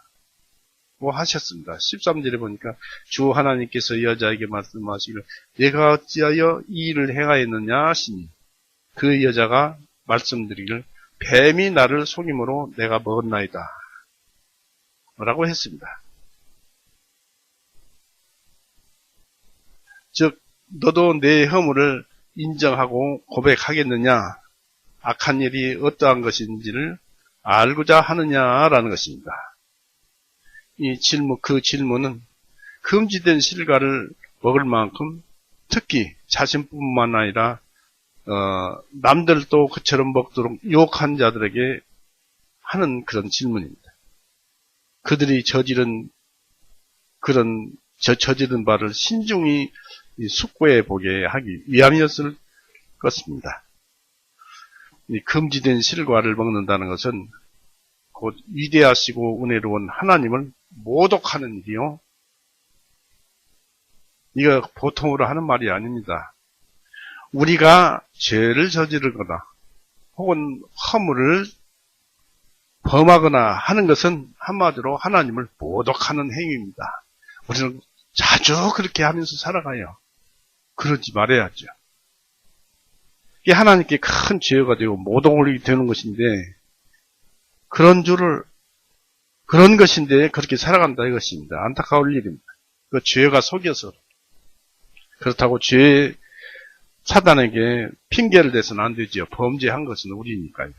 하셨습니다. 13절에 보니까 주 하나님께서 여자에게 말씀하시기를 내가 어찌하여 이 일을 행하였느냐 하시니 그 여자가 말씀드리기를 뱀이 나를 속임으로 내가 먹었나이다 라고 했습니다. 즉 너도 내 허물을 인정하고 고백하겠느냐, 악한 일이 어떠한 것인지를 알고자 하느냐라는 것입니다. 그 질문은 금지된 실과를 먹을 만큼 특히 자신뿐만 아니라 남들도 그처럼 먹도록 유혹한 자들에게 하는 그런 질문입니다. 그들이 저지른 바를 신중히 숙고해 보게 하기 위함이었을 것입니다. 이 금지된 실과를 먹는다는 것은 곧 위대하시고 은혜로운 하나님을 모독하는 일이요. 이거 보통으로 하는 말이 아닙니다. 우리가 죄를 저지르거나 혹은 허물을 범하거나 하는 것은 한마디로 하나님을 모독하는 행위입니다. 우리는 자주 그렇게 하면서 살아가요. 그러지 말아야죠. 이게 하나님께 큰 죄가 되고 모독이 되는 것인데 그런 것인데 그렇게 살아간다 이것입니다. 안타까울 일입니다. 그 죄가 속여서. 그렇다고 사단에게 핑계를 대서는 안 되지요. 범죄한 것은 우리니까요.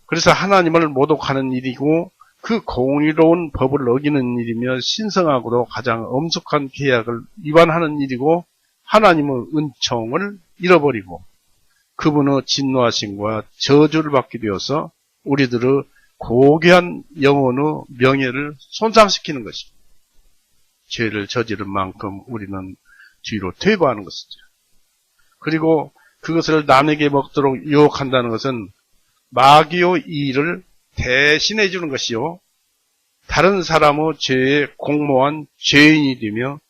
그래서 하나님을 모독하는 일이고 그 공의로운 법을 어기는 일이며 신성하고도 가장 엄숙한 계약을 위반하는 일이고 하나님의 은총을 잃어버리고 그분의 진노하심과 저주를 받게 되어서 우리들의 고귀한 영혼의 명예를 손상시키는 것입니다. 죄를 저지른 만큼 우리는 뒤로 퇴보하는 것이죠. 그리고 그것을 남에게 먹도록 유혹한다는 것은 마귀의 일을 대신해 주는 것이요. 다른 사람의 죄에 공모한 죄인이 되며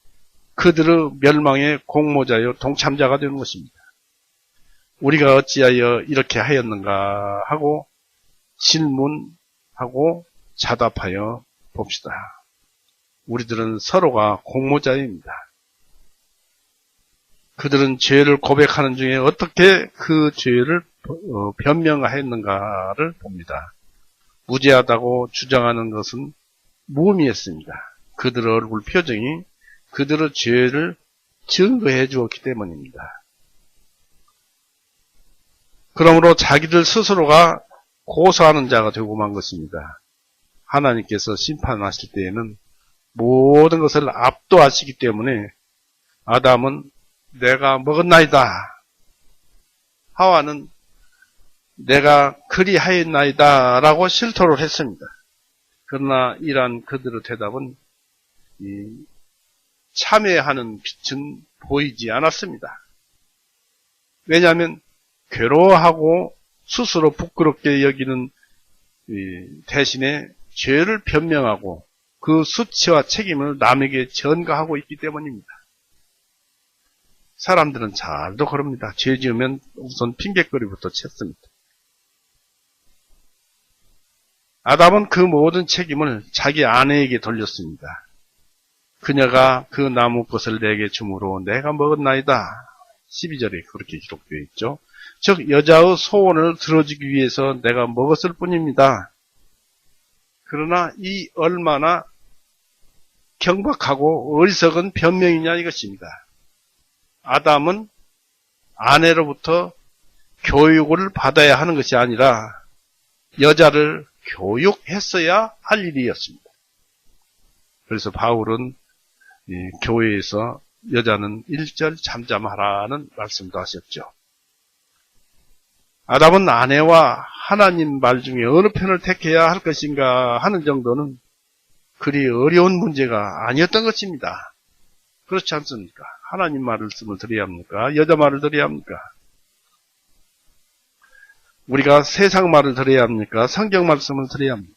그들의 멸망의 공모자요 동참자가 되는 것입니다. 우리가 어찌하여 이렇게 하였는가 하고 질문하고 자답하여 봅시다. 우리들은 서로가 공모자입니다. 그들은 죄를 고백하는 중에 어떻게 그 죄를 변명하였는가를 봅니다. 무죄하다고 주장하는 것은 무의미했습니다. 그들의 얼굴 표정이 그들의 죄를 증거해 주었기 때문입니다. 그러므로 자기들 스스로가 고소하는 자가 되고 만 것입니다. 하나님께서 심판하실 때에는 모든 것을 압도하시기 때문에 아담은 내가 먹었나이다. 하와는 내가 그리하였나이다 라고 실토를 했습니다. 그러나 이러한 그들의 대답은 참회하는 빛은 보이지 않았습니다. 왜냐하면 괴로워하고 스스로 부끄럽게 여기는 대신에 죄를 변명하고 그 수치와 책임을 남에게 전가하고 있기 때문입니다. 사람들은 잘도 그럽니다. 죄 지으면 우선 핑계거리부터 찾습니다. 아담은 그 모든 책임을 자기 아내에게 돌렸습니다. 그녀가 그 나무 것을 내게 주므로 내가 먹었나이다. 12절에 그렇게 기록되어 있죠. 즉 여자의 소원을 들어주기 위해서 내가 먹었을 뿐입니다. 그러나 이 얼마나 경박하고 어리석은 변명이냐 이것입니다. 아담은 아내로부터 교육을 받아야 하는 것이 아니라 여자를 교육했어야 할 일이었습니다. 그래서 바울은 교회에서 여자는 일절 잠잠하라는 말씀도 하셨죠. 아담은 아내와 하나님 말 중에 어느 편을 택해야 할 것인가 하는 정도는 그리 어려운 문제가 아니었던 것입니다. 그렇지 않습니까? 하나님 말씀을 드려야 합니까? 여자 말을 드려야 합니까? 우리가 세상 말을 들어야 합니까? 성경 말씀을 들어야 합니까?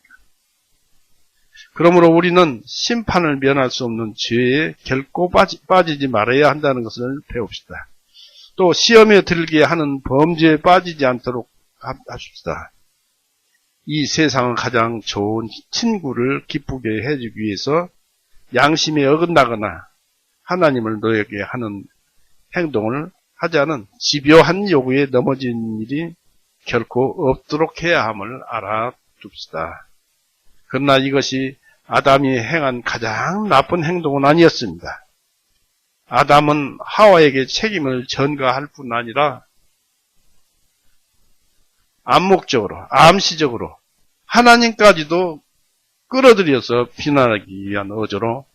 그러므로 우리는 심판을 면할 수 없는 죄에 결코 빠지지 말아야 한다는 것을 배웁시다. 또 시험에 들게 하는 범죄에 빠지지 않도록 합시다. 이 세상은 가장 좋은 친구를 기쁘게 해주기 위해서 양심에 어긋나거나 하나님을 노예하게 하는 행동을 하지 않은 집요한 요구에 넘어진 일이 결코 없도록 해야 함을 알아둡시다. 그러나 이것이 아담이 행한 가장 나쁜 행동은 아니었습니다. 아담은 하와에게 책임을 전가할 뿐 아니라 암묵적으로, 암시적으로 하나님까지도 끌어들여서 비난하기 위한 어조로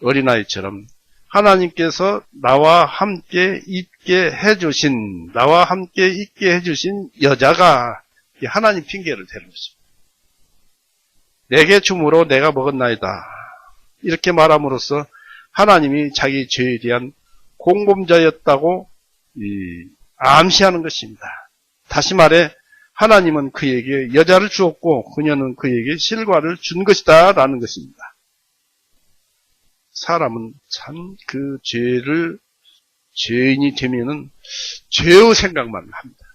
어린아이처럼 하나님께서 나와 함께 있게 해주신 여자가 하나님 핑계를 대는 것입니다. 내게 주므로 내가 먹었나이다. 이렇게 말함으로써 하나님이 자기 죄에 대한 공범자였다고 암시하는 것입니다. 다시 말해 하나님은 그에게 여자를 주었고 그녀는 그에게 실과를 준 것이다 라는 것입니다. 사람은 참 그 죄인이 되면은 죄의 생각만 합니다.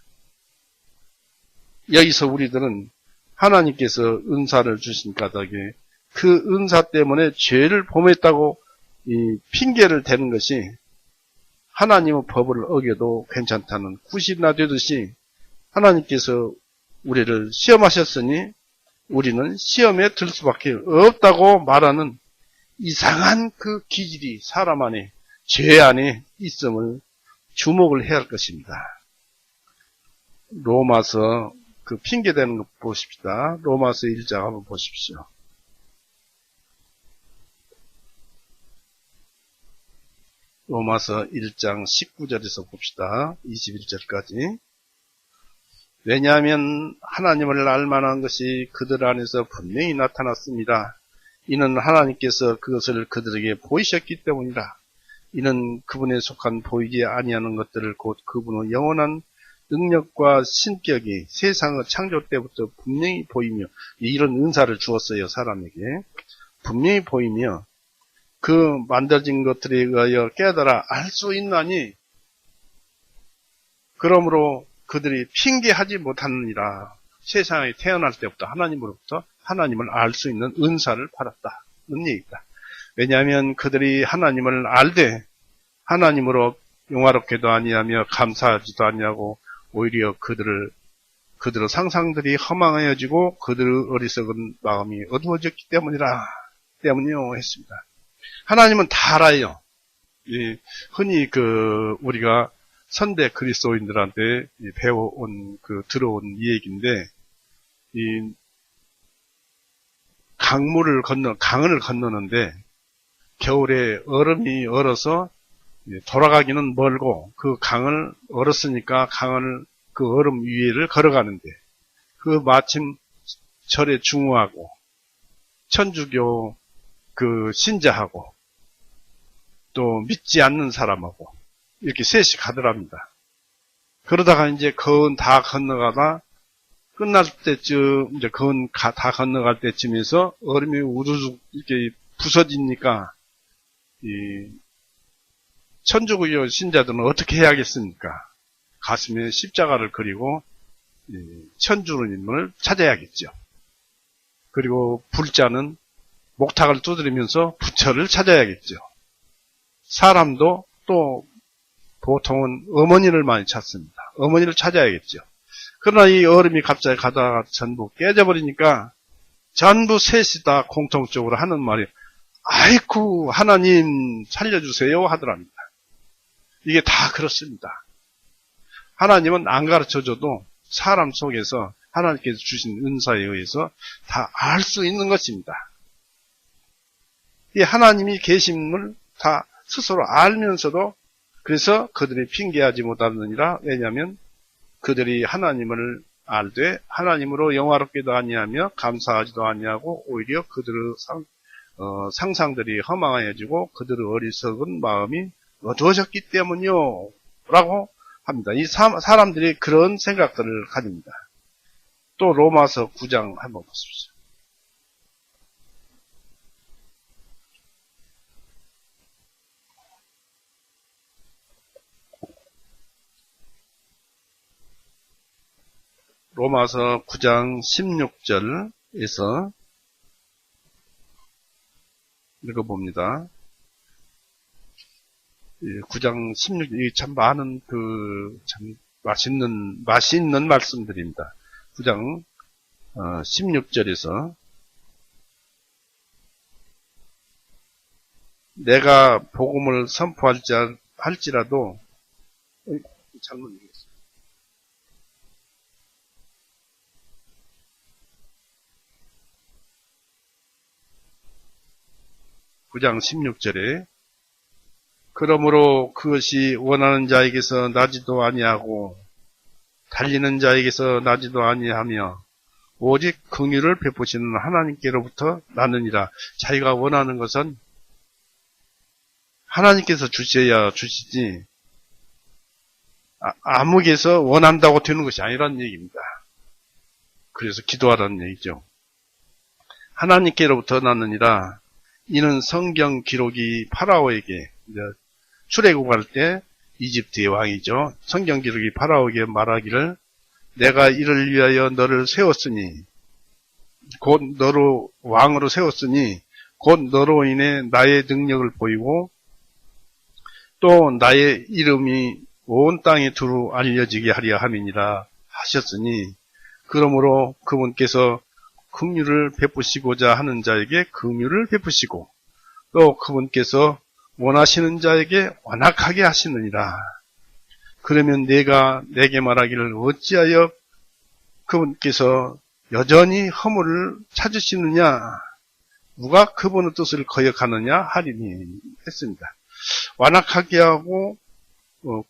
여기서 우리들은 하나님께서 은사를 주신 까닭에 그 은사 때문에 죄를 범했다고 핑계를 대는 것이 하나님의 법을 어겨도 괜찮다는 구실이나 되듯이 하나님께서 우리를 시험하셨으니 우리는 시험에 들 수밖에 없다고 말하는 이상한 그 기질이 사람 안에 죄 안에 있음을 주목을 해야 할 것입니다. 로마서 그 핑계대는 거 보십시다. 로마서 1장 한번 보십시오. 로마서 1장 19절에서 봅시다. 21절까지. 왜냐하면 하나님을 알만한 것이 그들 안에서 분명히 나타났습니다. 이는 하나님께서 그것을 그들에게 보이셨기 때문이라. 이는 그분에 속한 보이지 아니하는 것들을 곧 그분의 영원한 능력과 신격이 세상의 창조 때부터 분명히 보이며, 이런 은사를 주었어요. 사람에게 분명히 보이며 그 만들어진 것들에 의하여 깨달아 알 수 있나니, 그러므로 그들이 핑계하지 못하느니라. 세상에 태어날 때부터 하나님으로부터 하나님을 알 수 있는 은사를 받았다는 얘기다. 왜냐하면 그들이 하나님을 알되 하나님으로 영화롭게도 아니하며 감사하지도 아니하고 오히려 그들의 상상들이 허망해지고 그들의 어리석은 마음이 어두워졌기 때문이요 했습니다. 하나님은 다 알아요. 흔히 우리가 선대 그리스도인들한테 배워온 들어온 이 얘기인데, 강을 건너는데 겨울에 얼음이 얼어서 돌아가기는 멀고, 그 강을 얼었으니까 그 얼음 위를 걸어가는데, 마침 절에 중후하고 천주교 신자하고 또 믿지 않는 사람하고 이렇게 셋이 가더랍니다. 그러다가 이제 거은 다 건너가다 끝날 때쯤, 이제 거은 다 건너갈 때쯤에서 얼음이 우두둑 이렇게 부서지니까 천주교 신자들은 어떻게 해야겠습니까? 가슴에 십자가를 그리고 천주님을 찾아야겠죠. 그리고 불자는 목탁을 두드리면서 부처를 찾아야겠죠. 사람도 또 보통은 어머니를 많이 찾습니다. 어머니를 찾아야겠죠. 그러나 이 얼음이 갑자기 가다가 전부 깨져버리니까 전부 셋이 다 공통적으로 하는 말이, 아이쿠 하나님 살려주세요 하더랍니다. 이게 다 그렇습니다. 하나님은 안 가르쳐줘도 사람 속에서 하나님께서 주신 은사에 의해서 다 알 수 있는 것입니다. 이 하나님이 계심을 다 스스로 알면서도, 그래서 그들이 핑계하지 못하느니라. 왜냐하면 그들이 하나님을 알되 하나님으로 영화롭게도 아니하며 감사하지도 아니하고 오히려 그들의 상상들이 허망해지고 그들의 어리석은 마음이 어두워졌기 때문이요 라고 합니다. 이 사람들이 그런 생각들을 가집니다. 또 로마서 9장 한번 보십시오. 로마서 9장 16절에서 읽어봅니다. 9장 16절, 참 많은 참 맛있는 말씀들입니다. 9장 16절에서 내가 복음을 선포할지라도, 잘못 읽었어요. 9장 16절에 그러므로 그것이 원하는 자에게서 나지도 아니하고 달리는 자에게서 나지도 아니하며 오직 긍휼을 베푸시는 하나님께로부터 나느니라. 자기가 원하는 것은 하나님께서 주셔야 주시지 아무개서 원한다고 되는 것이 아니라는 얘기입니다. 그래서 기도하라는 얘기죠. 하나님께로부터 나느니라. 이는 성경 기록이 파라오에게, 출애굽할 때 이집트의 왕이죠. 성경 기록이 파라오에게 말하기를 내가 이를 위하여 너를 세웠으니, 곧 너로 왕으로 세웠으니 곧 너로 인해 나의 능력을 보이고 또 나의 이름이 온 땅에 두루 알려지게 하려 함이니라 하셨으니, 그러므로 그분께서 긍휼을 베푸시고자 하는 자에게 긍휼을 베푸시고 또 그분께서 원하시는 자에게 완악하게 하시느니라. 그러면 내가 내게 말하기를 어찌하여 그분께서 여전히 허물을 찾으시느냐, 누가 그분의 뜻을 거역하느냐 하리니 했습니다. 완악하게 하고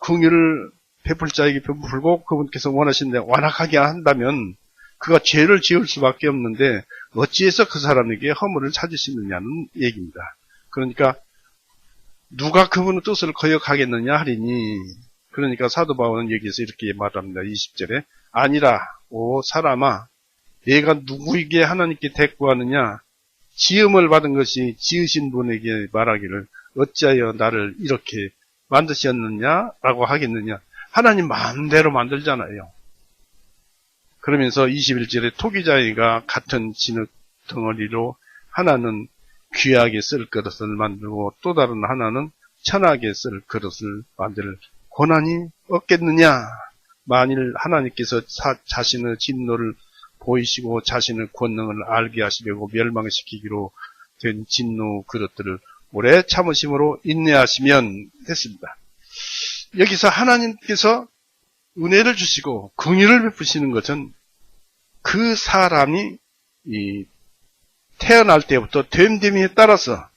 긍휼을 베풀 자에게 베풀고 그분께서 원하시는데 완악하게 한다면 그가 죄를 지을 수밖에 없는데 어찌해서 그 사람에게 허물을 찾으시느냐는 얘기입니다. 그러니까 누가 그분의 뜻을 거역하겠느냐 하리니, 그러니까 사도 바울은 여기서 이렇게 말합니다. 20절에 아니라 오 사람아 내가 누구에게 하나님께 대꾸하느냐, 지음을 받은 것이 지으신 분에게 말하기를 어찌하여 나를 이렇게 만드셨느냐라고 하겠느냐. 하나님 마음대로 만들잖아요. 그러면서 21절에 토기자이가 같은 진흙 덩어리로 하나는 귀하게 쓸 그릇을 만들고 또 다른 하나는 천하게 쓸 그릇을 만들 고난이 없겠느냐. 만일 하나님께서 자신의 진노를 보이시고 자신의 권능을 알게 하시려고 멸망시키기로 된 진노 그릇들을 오래 참으심으로 인내하시면 했습니다. 여기서 하나님께서 은혜를 주시고 긍휼을 베푸시는 것은 그 사람이 태어날 때부터 됨됨이에 따라서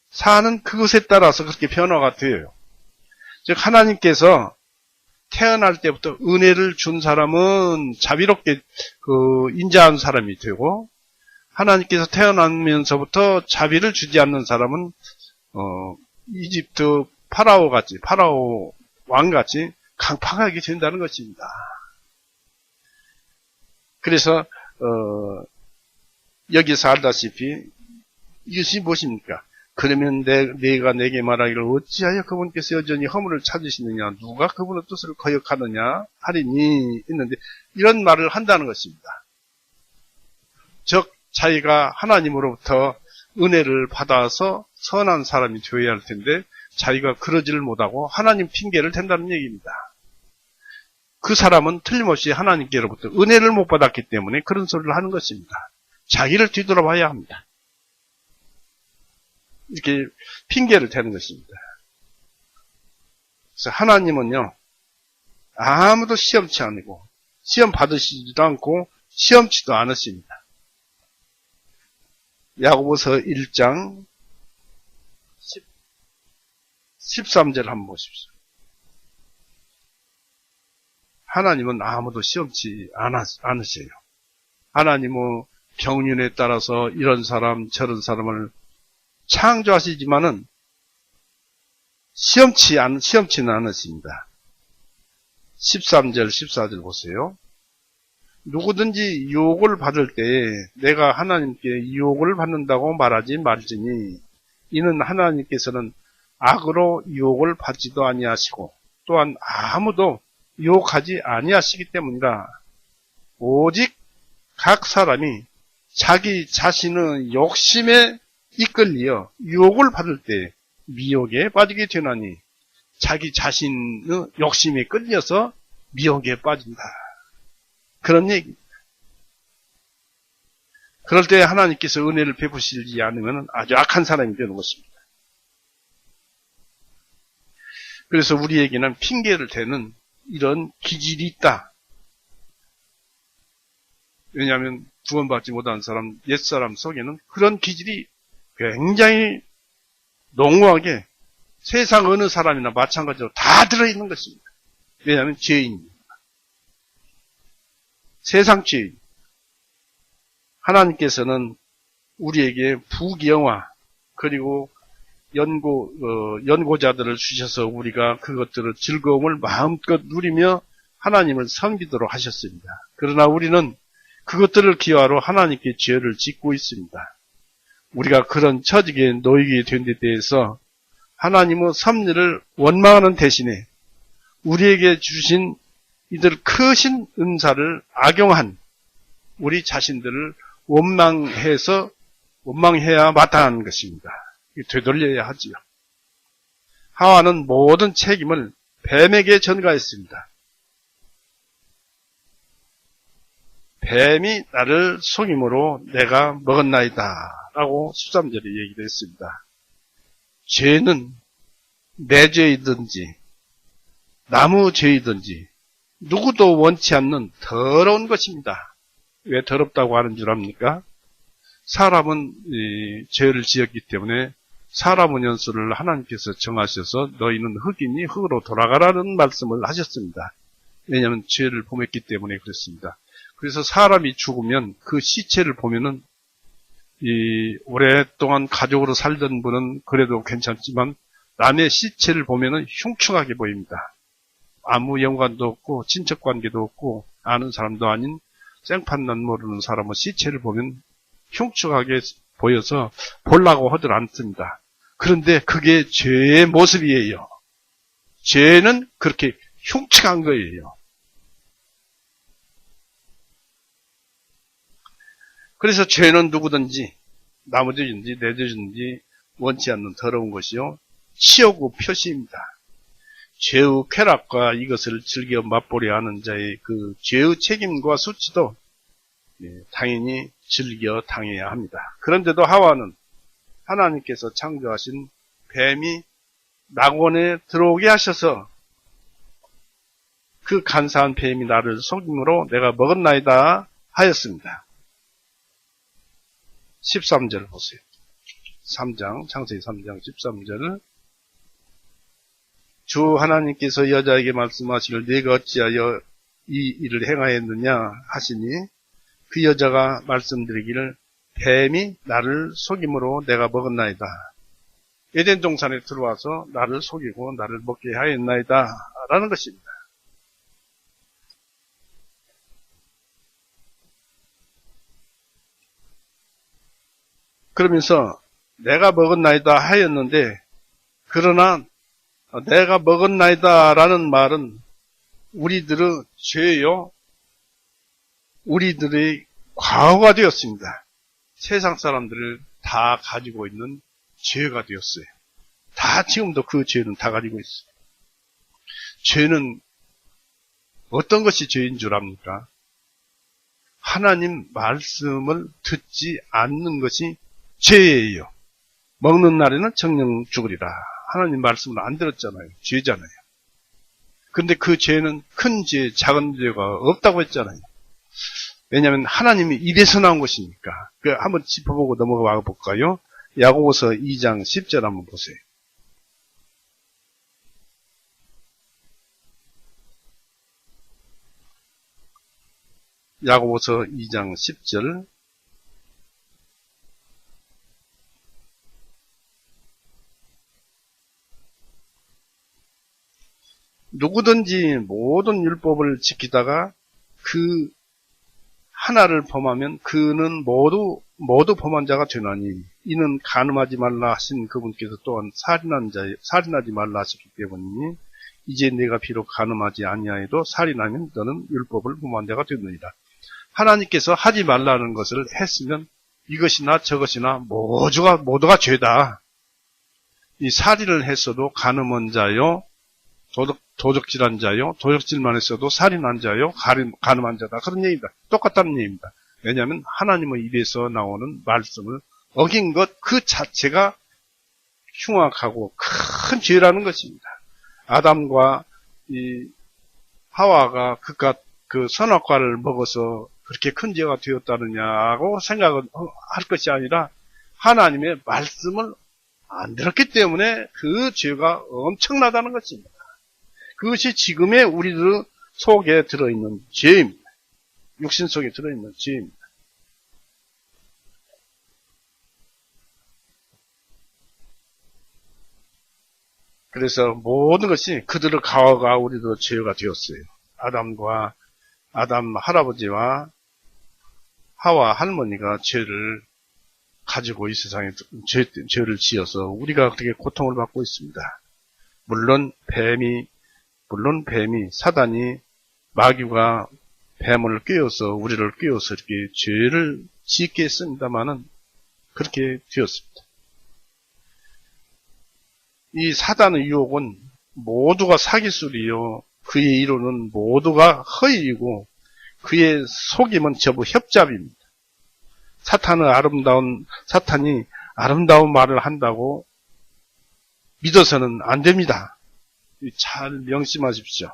사는 그것에 따라서 그렇게 변화가 되어요. 즉 하나님께서 태어날 때부터 은혜를 준 사람은 자비롭게 인자한 사람이 되고, 하나님께서 태어나면서부터 자비를 주지 않는 사람은 이집트 파라오 왕같이 강팍하게 된다는 것입니다. 그래서 여기서 알다시피 이것이 무엇입니까? 그러면 내가 내게 말하기를 어찌하여 그분께서 여전히 허물을 찾으시느냐, 누가 그분의 뜻을 거역하느냐 하리니 있는데, 이런 말을 한다는 것입니다. 즉 자기가 하나님으로부터 은혜를 받아서 선한 사람이 되어야 할 텐데 자기가 그러지를 못하고 하나님 핑계를 댄다는 얘기입니다. 그 사람은 틀림없이 하나님께로부터 은혜를 못 받았기 때문에 그런 소리를 하는 것입니다. 자기를 뒤돌아봐야 합니다. 이렇게 핑계를 대는 것입니다. 그래서 하나님은요, 아무도 시험치 않고 시험 받으시지도 않고 시험치도 않으십니다. 야고보서 1장 13절 한번 보십시오. 하나님은 아무도 시험치 않으세요. 하나님은 경륜에 따라서 이런 사람 저런 사람을 창조하시지만은 시험치는 않으십니다. 13절 14절 보세요. 누구든지 유혹을 받을 때에 내가 하나님께 유혹을 받는다고 말하지 말지니 이는 하나님께서는 악으로 유혹을 받지도 아니하시고 또한 아무도 유혹하지 아니하시기 때문이라. 오직 각 사람이 자기 자신의 욕심에 이끌려 유혹을 받을 때 미혹에 빠지게 되나니, 자기 자신의 욕심에 끌려서 미혹에 빠진다. 그런 얘기입니다. 그럴 때 하나님께서 은혜를 베푸시지 않으면 아주 악한 사람이 되는 것입니다. 그래서 우리에게는 핑계를 대는 이런 기질이 있다. 왜냐하면 구원받지 못한 사람, 옛사람 속에는 그런 기질이 굉장히 농후하게 세상 어느 사람이나 마찬가지로 다 들어있는 것입니다. 왜냐하면 죄인입니다. 세상 죄인. 하나님께서는 우리에게 부귀영화 그리고 연고자들을 주셔서 우리가 그것들의 즐거움을 마음껏 누리며 하나님을 섬기도록 하셨습니다. 그러나 우리는 그것들을 기화로 하나님께 죄를 짓고 있습니다. 우리가 그런 처지에 놓이게 된 데 대해서 하나님의 섭리를 원망하는 대신에 우리에게 주신 이들 크신 은사를 악용한 우리 자신들을 원망해야 마땅한 것입니다. 되돌려야 하지요. 하와는 모든 책임을 뱀에게 전가했습니다. 뱀이 나를 속임으로 내가 먹었나이다 라고 13절에 얘기를 했습니다. 죄는 내 죄이든지 남의 죄이든지 누구도 원치 않는 더러운 것입니다. 왜 더럽다고 하는 줄 압니까? 사람은 죄를 지었기 때문에 사람의 연수를 하나님께서 정하셔서 너희는 흙이니 흙으로 돌아가라는 말씀을 하셨습니다. 왜냐하면 죄를 범했기 때문에 그렇습니다. 그래서 사람이 죽으면 그 시체를 보면은 오랫동안 가족으로 살던 분은 그래도 괜찮지만 남의 시체를 보면은 흉측하게 보입니다. 아무 연관도 없고 친척 관계도 없고 아는 사람도 아닌 생판난 모르는 사람의 시체를 보면 흉측하게 보여서 보려고 하질 않습니다. 그런데 그게 죄의 모습이에요. 죄는 그렇게 흉측한 거예요. 그래서 죄는 누구든지 남의 죄든지 내 죄든지 원치 않는 더러운 것이요 치욕의 표시입니다. 죄의 쾌락과 이것을 즐겨 맛보려 하는 자의 그 죄의 책임과 수치도 당연히 즐겨 당해야 합니다. 그런데도 하와는 하나님께서 창조하신 뱀이 낙원에 들어오게 하셔서 그 간사한 뱀이 나를 속임으로 내가 먹었나이다 하였습니다. 13절 보세요. 3장, 창세기 3장 13절. 주 하나님께서 여자에게 말씀하시길 네가 어찌하여 이 일을 행하였느냐 하시니 그 여자가 말씀드리기를 뱀이 나를 속임으로 내가 먹었나이다. 에덴 동산에 들어와서 나를 속이고 나를 먹게 하였나이다 라는 것입니다. 그러면서 내가 먹었나이다 하였는데 그러나 내가 먹었나이다 라는 말은 우리들의 죄요 우리들의 과거가 되었습니다. 세상 사람들을 다 가지고 있는 죄가 되었어요. 다 지금도 그 죄는 다 가지고 있어요. 죄는 어떤 것이 죄인 줄 압니까? 하나님 말씀을 듣지 않는 것이 죄예요. 먹는 날에는 정령 죽으리라. 하나님 말씀을 안 들었잖아요. 죄잖아요. 근데 그 죄는 큰 죄, 작은 죄가 없다고 했잖아요. 왜냐하면 하나님이 입에서 나온 것이니까. 한번 짚어보고 넘어가 볼까요? 야고보서 2장 10절 한번 보세요. 야고보서 2장 10절. 누구든지 모든 율법을 지키다가 그 하나를 범하면 그는 모두 범한 자가 되나니 이는 간음하지 말라 하신 그분께서 또한 살인하지 말라 하셨기 때문이니 이제 내가 비록 간음하지 아니하여도 살인하면 너는 율법을 범한 자가 되느니라. 하나님께서 하지 말라는 것을 했으면 이것이나 저것이나 모두가 죄다. 이 살인을 했어도 간음한 자요, 도적질한 자요, 도적질만 했어도 살인한 자요, 간음한 자다. 그런 얘기입니다. 똑같다는 얘기입니다. 왜냐하면 하나님의 입에서 나오는 말씀을 어긴 것 그 자체가 흉악하고 큰 죄라는 것입니다. 아담과 이 하와가 그깟 그 선악과를 먹어서 그렇게 큰 죄가 되었다느냐고 생각을 할 것이 아니라 하나님의 말씀을 안 들었기 때문에 그 죄가 엄청나다는 것입니다. 그것이 지금의 우리들 속에 들어있는 죄입니다. 육신 속에 들어있는 죄입니다. 그래서 모든 것이 그들의 과거가 우리도 죄가 되었어요. 아담 할아버지와 하와 할머니가 죄를 가지고 이 세상에 죄를 지어서 우리가 그렇게 고통을 받고 있습니다. 물론 뱀이 사단이 마귀가 뱀을 꿰어서 우리를 꿰어서 이렇게 죄를 짓게 했습니다마는 그렇게 되었습니다. 이 사단의 유혹은 모두가 사기술이요 그의 이론은 모두가 허위이고 그의 속임은 전부 협잡입니다. 사탄이 아름다운 말을 한다고 믿어서는 안 됩니다. 잘 명심하십시오.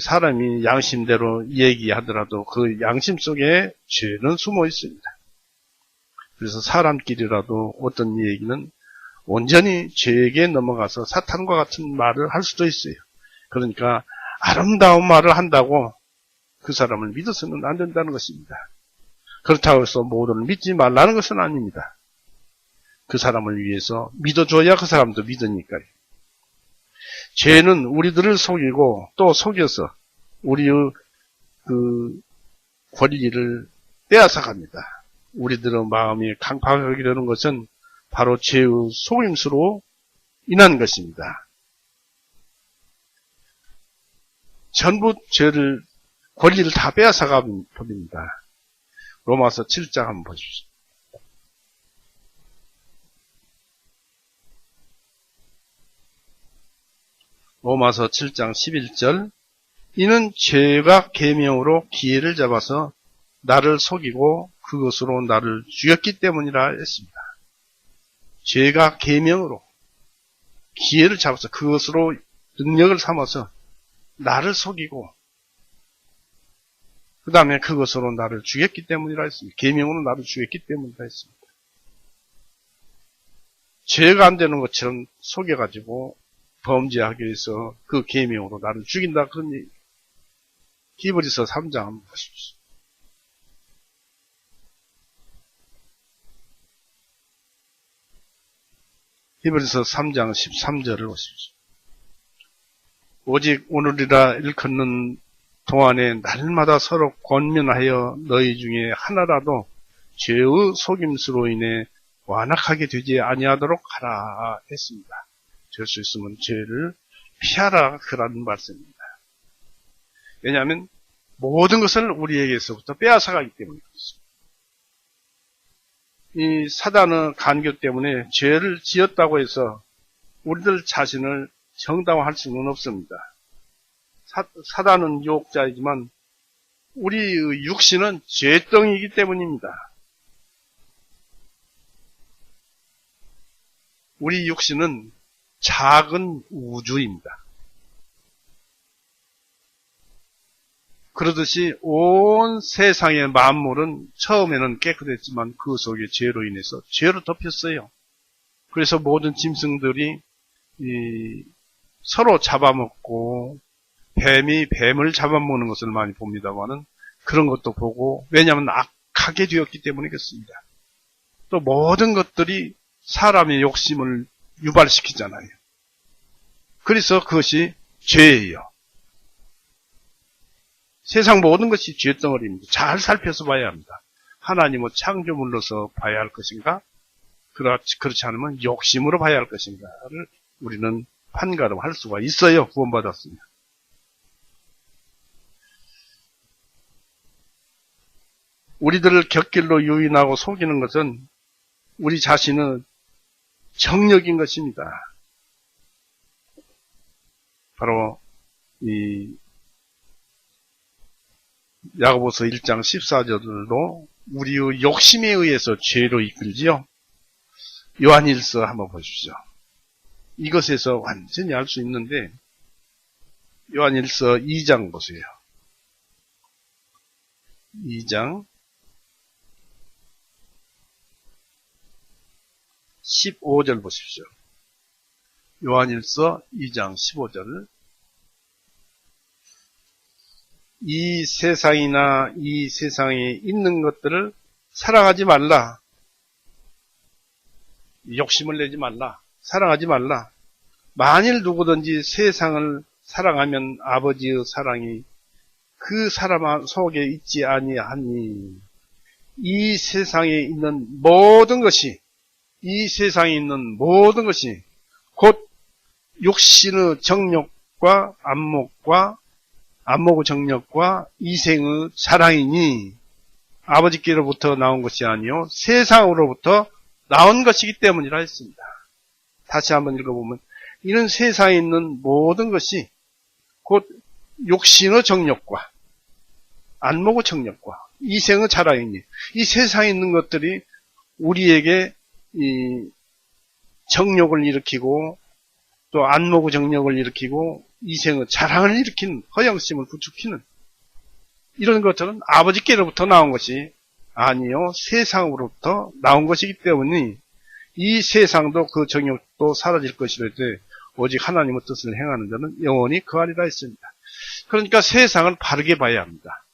사람이 양심대로 얘기하더라도 그 양심 속에 죄는 숨어 있습니다. 그래서 사람끼리라도 어떤 얘기는 온전히 죄에게 넘어가서 사탄과 같은 말을 할 수도 있어요. 그러니까 아름다운 말을 한다고 그 사람을 믿어서는 안 된다는 것입니다. 그렇다고 해서 모두를 믿지 말라는 것은 아닙니다. 그 사람을 위해서 믿어줘야 그 사람도 믿으니까요. 죄는 우리들을 속이고 또 속여서 우리의 그 권리를 빼앗아갑니다. 우리들의 마음이 강팍하게 되는 것은 바로 죄의 속임수로 인한 것입니다. 전부 죄를 권리를 다 빼앗아가 버립니다. 로마서 7장 한번 보십시오. 로마서 7장 11절 이는 죄가 계명으로 기회를 잡아서 나를 속이고 그것으로 나를 죽였기 때문이라 했습니다. 죄가 계명으로 기회를 잡아서 그것으로 능력을 삼아서 나를 속이고 그 다음에 그것으로 나를 죽였기 때문이라 했습니다. 계명으로 나를 죽였기 때문이라 했습니다. 죄가 안 되는 것처럼 속여가지고 범죄하기 위해서 그 계명으로 나를 죽인다 그런 얘기. 히브리서 3장 한번 보십시오. 히브리서 3장 13절을 보십시오. 오직 오늘이라 일컫는 동안에 날마다 서로 권면하여 너희 중에 하나라도 죄의 속임수로 인해 완악하게 되지 아니하도록 하라 했습니다. 될 수 있으면 죄를 피하라 그라는 말씀입니다. 왜냐하면 모든 것을 우리에게서부터 빼앗아가기 때문에 그렇습니다. 이 사단의 간교 때문에 죄를 지었다고 해서 우리들 자신을 정당화할 수는 없습니다. 사단은 유혹자이지만 우리의 육신은 죄덩이이기 때문입니다. 우리 육신은 작은 우주입니다. 그러듯이 온 세상의 만물은 처음에는 깨끗했지만 그 속에 죄로 인해서 죄로 덮였어요. 그래서 모든 짐승들이 서로 잡아먹고 뱀이 뱀을 잡아먹는 것을 많이 봅니다만은 그런 것도 보고 왜냐하면 악하게 되었기 때문이겠습니다. 또 모든 것들이 사람의 욕심을 유발시키잖아요. 그래서 그것이 죄예요. 세상 모든 것이 죄덩어리입니다. 잘 살펴서 봐야 합니다. 하나님은 창조물로서 봐야 할 것인가? 그렇지 않으면 욕심으로 봐야 할 것인가를 우리는 판가름할 수가 있어요. 구원받았으면. 우리들을 곁길로 유인하고 속이는 것은 우리 자신의 정력인 것입니다. 바로 이 야고보서 1장 14절도 우리의 욕심에 의해서 죄로 이끌지요. 요한일서 한번 보십시오. 이것에서 완전히 알 수 있는데 요한일서 2장 보세요. 2장 15절 보십시오. 요한일서 2장 15절 이 세상이나 이 세상에 있는 것들을 사랑하지 말라. 욕심을 내지 말라. 사랑하지 말라. 만일 누구든지 세상을 사랑하면 아버지의 사랑이 그 사람 속에 있지 아니하니 이 세상에 있는 모든 것이 곧 육신의 정욕과 안목의 정욕과 이생의 사랑이니 아버지께로부터 나온 것이 아니요 세상으로부터 나온 것이기 때문이라 했습니다. 다시 한번 읽어보면 이는 세상에 있는 모든 것이 곧 육신의 정욕과 안목의 정욕과 이생의 자랑이니 이 세상에 있는 것들이 우리에게 정욕을 일으키고 또 안목의 정력을 일으키고 이생의 자랑을 일으키는 허영심을 부추기는 이런 것들은 아버지께로부터 나온 것이 아니요 세상으로부터 나온 것이기 때문에 이 세상도 그 정욕도 사라질 것이라되 오직 하나님의 뜻을 행하는 자는 영원히 거하리라 했습니다. 그러니까 세상을 바르게 봐야 합니다.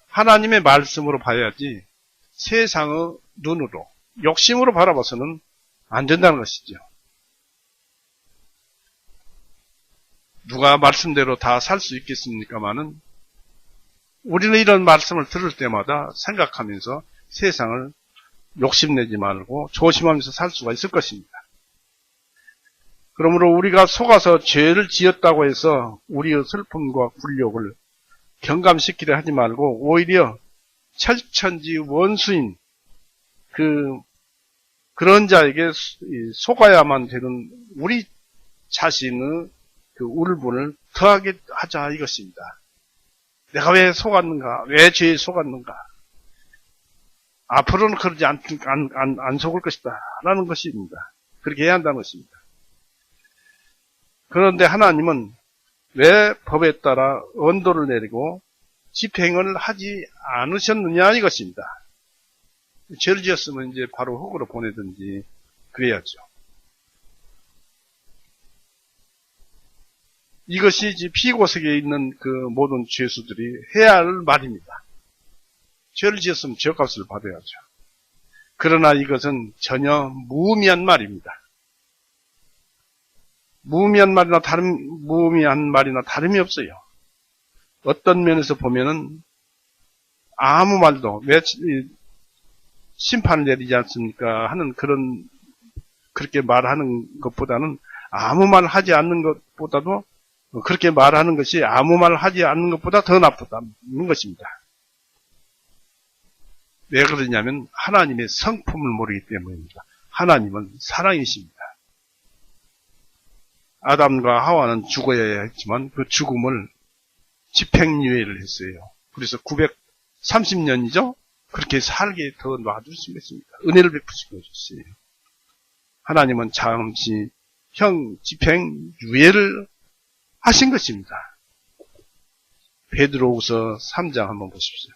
하나님의 말씀으로 봐야지 세상의 눈으로 욕심으로 바라봐서는 안 된다는 것이죠. 누가 말씀대로 다 살 수 있겠습니까마는 우리는 이런 말씀을 들을 때마다 생각하면서 세상을 욕심내지 말고 조심하면서 살 수가 있을 것입니다. 그러므로 우리가 속아서 죄를 지었다고 해서 우리의 슬픔과 굴욕을 경감시키려 하지 말고 오히려 철천지 원수인 그런 자에게 속아야만 되는 우리 자신의 그 울분을 더하게 하자 이것입니다. 내가 왜 속았는가? 왜 죄에 속았는가? 앞으로는 그러지 안 속을 것이다. 라는 것입니다. 그렇게 해야 한다는 것입니다. 그런데 하나님은 왜 법에 따라 언도를 내리고 집행을 하지 않으셨느냐 이것입니다. 죄를 지었으면 이제 바로 흙으로 보내든지 그래야죠. 이것이 피고석에 있는 그 모든 죄수들이 해야 할 말입니다. 죄를 지었으면 죄값을 받아야죠. 그러나 이것은 전혀 무의미한 말입니다. 무의미한 말이나 다름이 없어요. 어떤 면에서 보면은 아무 말도 왜 심판을 내리지 않습니까? 하는 그렇게 말하는 것보다는 아무 말 하지 않는 것보다도 그렇게 말하는 것이 아무 말 하지 않는 것보다 더 나쁘다는 것입니다. 왜 그러냐면 하나님의 성품을 모르기 때문입니다. 하나님은 사랑이십니다. 아담과 하와는 죽어야 했지만 그 죽음을 집행유예를 했어요. 그래서 930년이죠? 그렇게 살게 더 놔주시겠습니다. 은혜를 베푸시고 계셨어요. 하나님은 잠시 집행유예를 하신 것입니다. 베드로후서 3장 한번 보십시오.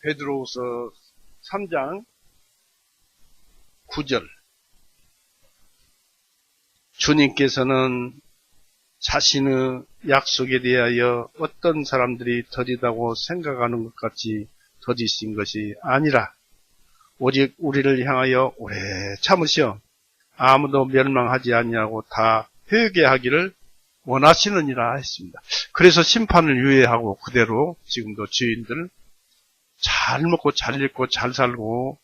베드로후서 3장 9절. 주님께서는 자신의 약속에 대하여 어떤 사람들이 더디다고 생각하는 것 같이 더디신 것이 아니라 오직 우리를 향하여 오래 참으시어 아무도 멸망하지 아니하고 다 회개하기를 원하시느니라 했습니다. 그래서 심판을 유예하고 그대로 지금도 죄인들 잘 먹고 잘 입고 잘 살고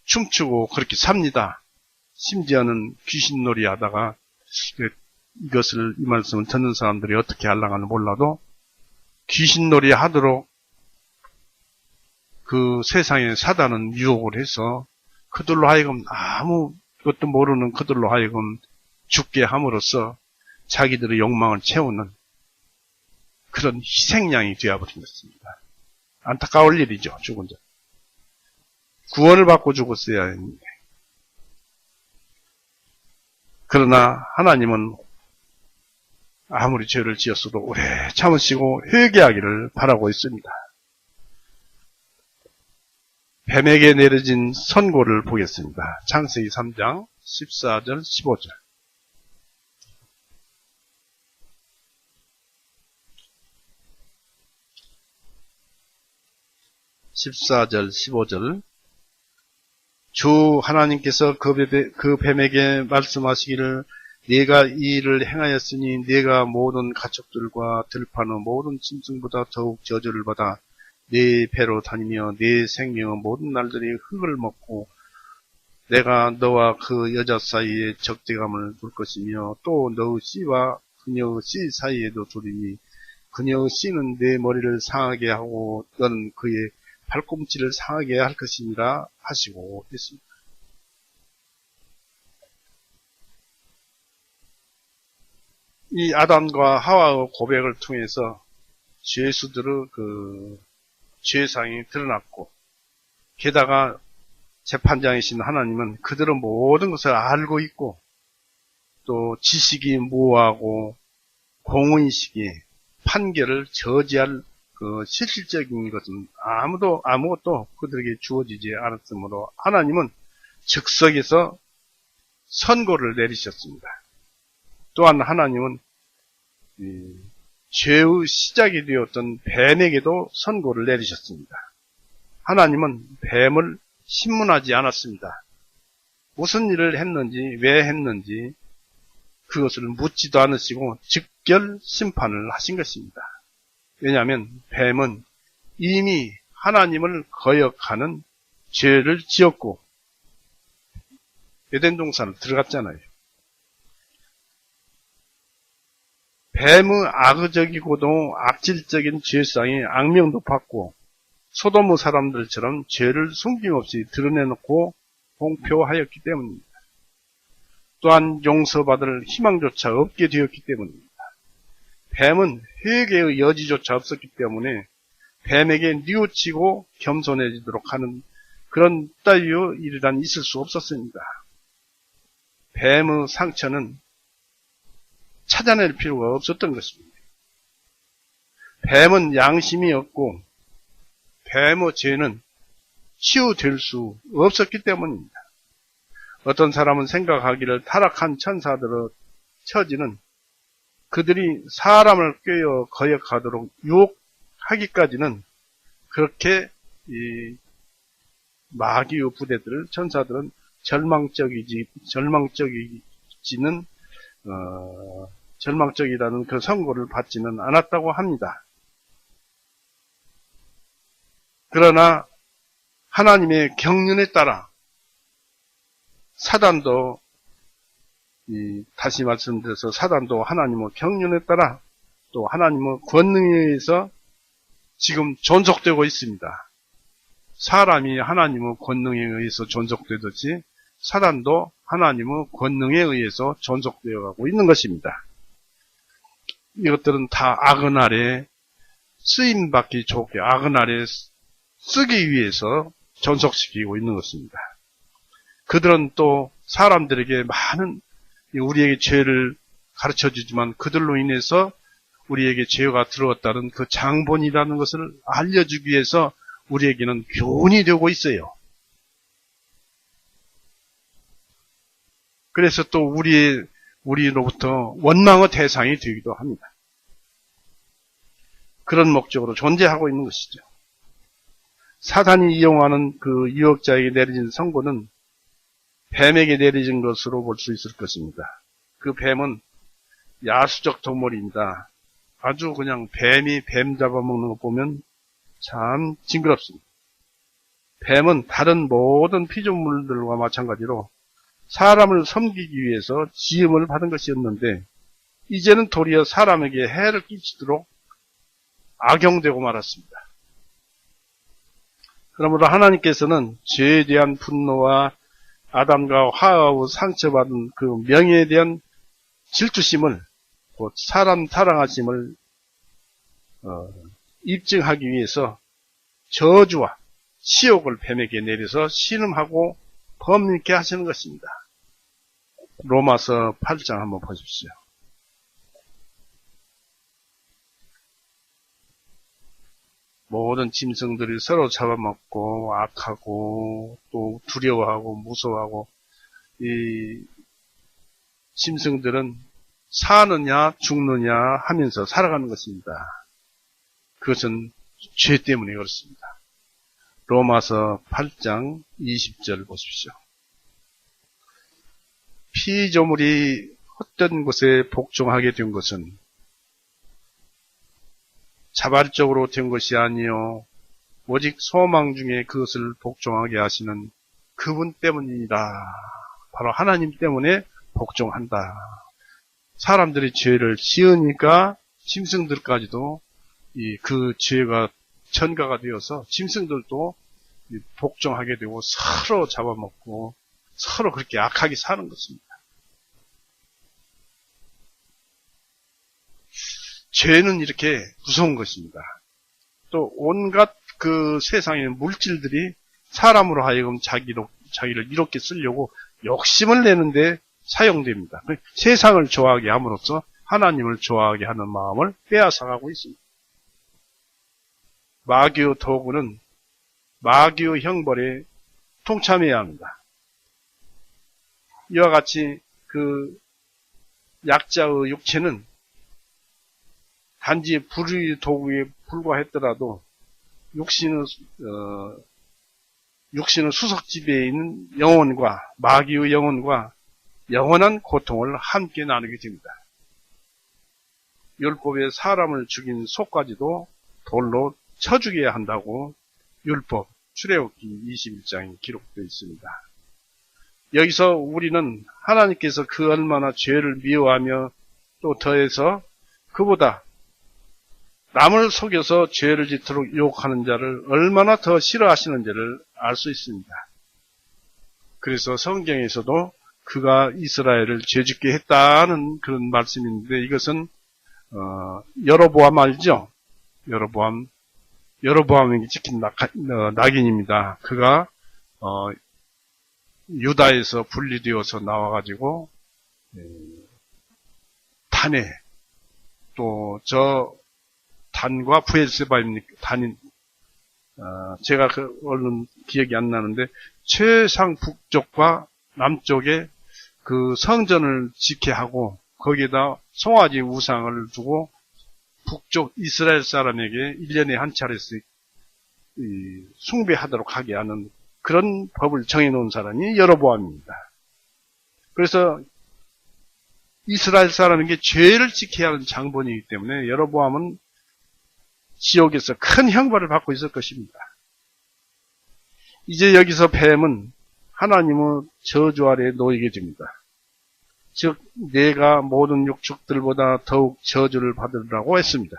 춤추고 그렇게 삽니다. 심지어는 귀신놀이 하다가 이 말씀을 듣는 사람들이 어떻게 하려고 몰라도 귀신놀이 하도록 그 세상에 사단은 유혹을 해서 그들로 하여금 아무것도 모르는 그들로 하여금 죽게 함으로써 자기들의 욕망을 채우는 그런 희생양이 되어버린 것입니다. 안타까울 일이죠. 죽은 자. 구원을 받고 죽었어야 했는데. 그러나 하나님은 아무리 죄를 지었어도 오래 참으시고 회개하기를 바라고 있습니다. 뱀에게 내려진 선고를 보겠습니다. 창세기 3장 14절 15절. 14절 15절. 주 하나님께서 그 뱀에게 말씀하시기를 네가 이 일을 행하였으니 네가 모든 가축들과 들판의 모든 짐승보다 더욱 저주를 받아 네 배로 다니며 네 생명의 모든 날들이 흙을 먹고 내가 너와 그 여자 사이에 적대감을 둘 것이며 또 너의 씨와 그녀의 씨 사이에도 두리니 그녀의 씨는 네 머리를 상하게 하고 너는 그의 발꿈치를 상하게 할 것이니라 하시고 했습니다. 이 아담과 하와의 고백을 통해서 죄수들의 죄상이 드러났고, 게다가 재판장이신 하나님은 그들은 모든 것을 알고 있고, 또 지식이 무하고 공의식이 판결을 저지할 실질적인 것은 아무것도 그들에게 주어지지 않았으므로 하나님은 즉석에서 선고를 내리셨습니다. 또한 하나님은 죄의 시작이 되었던 뱀에게도 선고를 내리셨습니다. 하나님은 뱀을 신문하지 않았습니다. 무슨 일을 했는지, 왜 했는지 그것을 묻지도 않으시고 즉결 심판을 하신 것입니다. 왜냐하면 뱀은 이미 하나님을 거역하는 죄를 지었고 에덴 동산을 들어갔잖아요. 뱀의 악의적이고도 악질적인 죄상이 악명도 받고 소돔의 사람들처럼 죄를 숨김없이 드러내놓고 공표하였기 때문입니다. 또한 용서받을 희망조차 없게 되었기 때문입니다. 뱀은 회개의 여지조차 없었기 때문에 뱀에게 뉘우치고 겸손해지도록 하는 그런 따위의 일이란 있을 수 없었습니다. 뱀의 상처는 찾아낼 필요가 없었던 것입니다. 뱀은 양심이 없고 뱀의 죄는 치유될 수 없었기 때문입니다. 어떤 사람은 생각하기를 타락한 천사들의 처지는 그들이 사람을 꿰어 거역하도록 유혹하기까지는 그렇게 마귀의 부대들을 천사들은 절망적이라는 그 선고를 받지는 않았다고 합니다. 그러나 하나님의 경륜에 따라 사단도 다시 말씀드려서 사단도 하나님의 경륜에 따라 또 하나님의 권능에 의해서 지금 존속되고 있습니다. 사람이 하나님의 권능에 의해서 존속되듯이 사단도 하나님의 권능에 의해서 존속되어 가고 있는 것입니다. 이것들은 다 악은 아래 쓰임받기 좋게 악은 아래 쓰기 위해서 존속시키고 있는 것입니다. 그들은 또 사람들에게 많은 우리에게 죄를 가르쳐주지만 그들로 인해서 우리에게 죄가 들어왔다는 그 장본이라는 것을 알려주기 위해서 우리에게는 교훈이 되고 있어요. 그래서 또 우리로부터 원망의 대상이 되기도 합니다. 그런 목적으로 존재하고 있는 것이죠. 사단이 이용하는 그 유혹자에게 내려진 선고는 뱀에게 내려진 것으로 볼 수 있을 것입니다. 그 뱀은 야수적 동물입니다. 아주 그냥 뱀이 뱀 잡아먹는 거 보면 참 징그럽습니다. 뱀은 다른 모든 피조물들과 마찬가지로 사람을 섬기기 위해서 지음을 받은 것이었는데 이제는 도리어 사람에게 해를 끼치도록 악용되고 말았습니다. 그러므로 하나님께서는 죄에 대한 분노와 아담과 하와의 상처받은 그 명예에 대한 질투심을 곧 사람 사랑하심을 입증하기 위해서 저주와 시욕을 뱀에게 내려서 신음하고 범민케 하시는 것입니다. 로마서 8장 한번 보십시오. 모든 짐승들이 서로 잡아먹고 악하고 또 두려워하고 무서워하고 이 짐승들은 사느냐 죽느냐 하면서 살아가는 것입니다. 그것은 죄 때문에 그렇습니다. 로마서 8장 20절 보십시오. 피조물이 헛된 곳에 복종하게 된 것은 자발적으로 된 것이 아니요 오직 소망 중에 그것을 복종하게 하시는 그분 때문이다. 바로 하나님 때문에 복종한다. 사람들이 죄를 지으니까 짐승들까지도 그 죄가 전가가 되어서 짐승들도 복종하게 되고 서로 잡아먹고 서로 그렇게 악하게 사는 것입니다. 죄는 이렇게 무서운 것입니다. 또 온갖 그 세상에 있는 물질들이 사람으로 하여금 자기를 이롭게 쓰려고 욕심을 내는데 사용됩니다. 세상을 좋아하게 함으로써 하나님을 좋아하게 하는 마음을 빼앗아가고 있습니다. 마귀의 도구는 마귀의 형벌에 동참해야 합니다. 이와 같이 그 약자의 육체는 단지 불의 도구에 불과했더라도 육신의 수석지대에 있는 영혼과 마귀의 영혼과 영원한 고통을 함께 나누게 됩니다. 율법에 사람을 죽인 소까지도 돌로 쳐 죽여야 한다고 율법 출애굽기 21장에 기록되어 있습니다. 여기서 우리는 하나님께서 그 얼마나 죄를 미워하며 또 더해서 그보다 남을 속여서 죄를 짓도록 유혹하는 자를 얼마나 더 싫어하시는지를 알 수 있습니다. 그래서 성경에서도 그가 이스라엘을 죄짓게 했다는 그런 말씀인데 이것은 여로보암 알죠? 여로보암에게 찍힌 낙인입니다. 그가 유다에서 분리되어서 나와가지고 단에 또 저 단과 부엘세바입니까? 단인 제가 그 얼른 기억이 안 나는데 최상 북쪽과 남쪽에 그 성전을 짓게 하고 거기에다 송아지 우상을 두고 북쪽 이스라엘 사람에게 1년에 한 차례씩 숭배하도록 하게 하는 그런 법을 정해놓은 사람이 여로보암입니다. 그래서 이스라엘 사람에게 죄를 지켜야 하는 장본이기 때문에 여로보암은 지옥에서 큰 형벌을 받고 있을 것입니다. 이제 여기서 뱀은 하나님의 저주 아래에 놓이게 됩니다. 즉 내가 모든 육축들보다 더욱 저주를 받으라고 했습니다.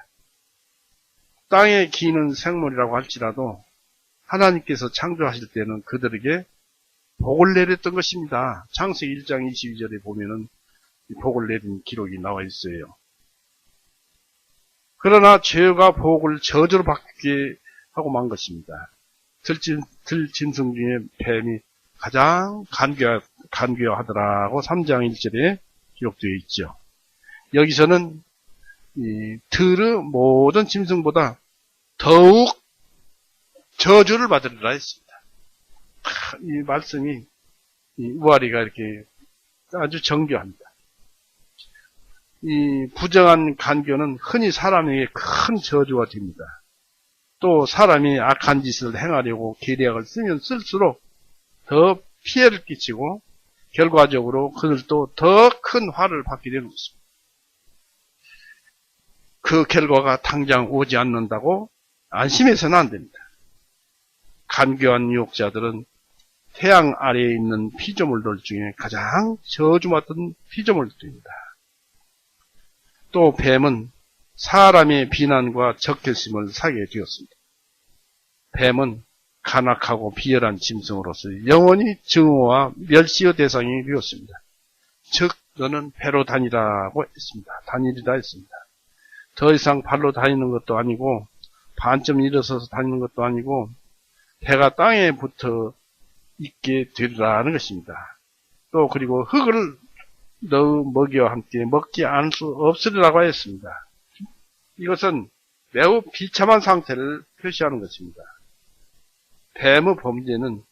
땅에 기는 생물이라고 할지라도 하나님께서 창조하실 때는 그들에게 복을 내렸던 것입니다. 창세기 1장 22절에 보면은 복을 내린 기록이 나와 있어요. 그러나 죄가 복을 저주로 받게 하고 만 것입니다. 들짐승 중에 뱀이 가장 간교하더라고 3장 1절에 기록되어 있죠. 여기서는 이 들의 모든 짐승보다 더욱 저주를 받으리라 했습니다. 이 말씀이 우아리가 이렇게 아주 정교합니다. 이 부정한 간교는 흔히 사람에게 큰 저주가 됩니다. 또 사람이 악한 짓을 행하려고 계략을 쓰면 쓸수록 더 피해를 끼치고 결과적으로 그들도 더 큰 화를 받게 되는 것입니다. 그 결과가 당장 오지 않는다고 안심해서는 안 됩니다. 간교한 유혹자들은 태양 아래에 있는 피조물들 중에 가장 저주받던 피조물들입니다. 또 뱀은 사람의 비난과 적개심을 사게 되었습니다. 뱀은 간악하고 비열한 짐승으로서 영원히 증오와 멸시의 대상이 되었습니다. 즉 너는 배로 다니라고 했습니다. 다니리라 했습니다. 더 이상 발로 다니는 것도 아니고 반쯤 일어서서 다니는 것도 아니고 배가 땅에 붙어 있게 되리라는 것입니다. 또 그리고 흙을 너의 먹이와 함께 먹지 않을 수 없으리라고 했습니다. 이것은 매우 비참한 상태를 표시하는 것입니다. 뱀의 범죄는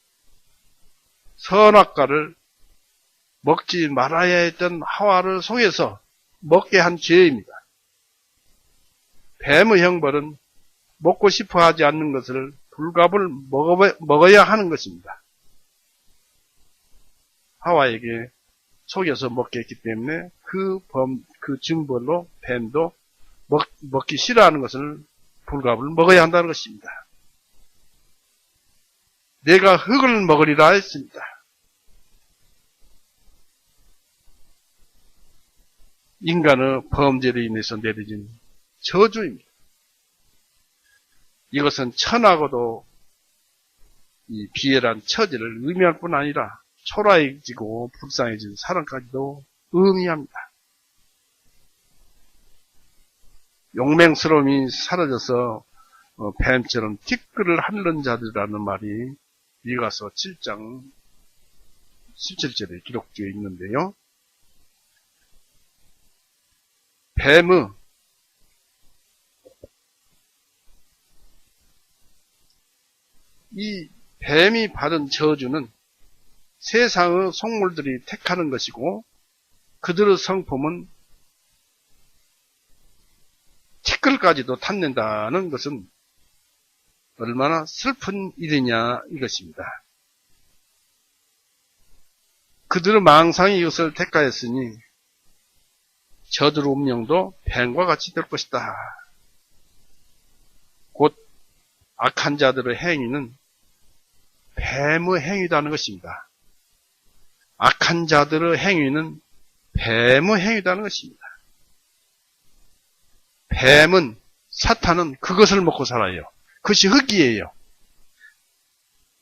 선악과를 먹지 말아야 했던 하와를 속여서 먹게 한 죄입니다. 뱀의 형벌은 먹고 싶어 하지 않는 것을 불갑을 먹어야 하는 것입니다. 하와에게 속여서 먹게 했기 때문에 그 증벌로 뱀도 먹기 싫어하는 것을 불갑을 먹어야 한다는 것입니다. 내가 흙을 먹으리라 했습니다. 인간의 범죄로 인해서 내려진 저주입니다. 이것은 천하고도 이 비열한 처지를 의미할 뿐 아니라 초라해지고 불쌍해진 사람까지도 의미합니다. 용맹스러움이 사라져서 뱀처럼 티끌을 핥는 자들이라는 말이 미가서 7장 17절에 기록되어 있는데요. 이 뱀이 받은 저주는 세상의 속물들이 택하는 것이고, 그들의 성품은 티끌까지도 탐낸다는 것은 얼마나 슬픈 일이냐 이것입니다. 그들의 망상이 이것을 택하였으니 저들의 운명도 뱀과 같이 될 것이다. 곧 악한 자들의 행위는 뱀의 행위라는 것입니다. 악한 자들의 행위는 뱀의 행위라는 것입니다. 사탄은 그것을 먹고 살아요. 그것이 흙이에요.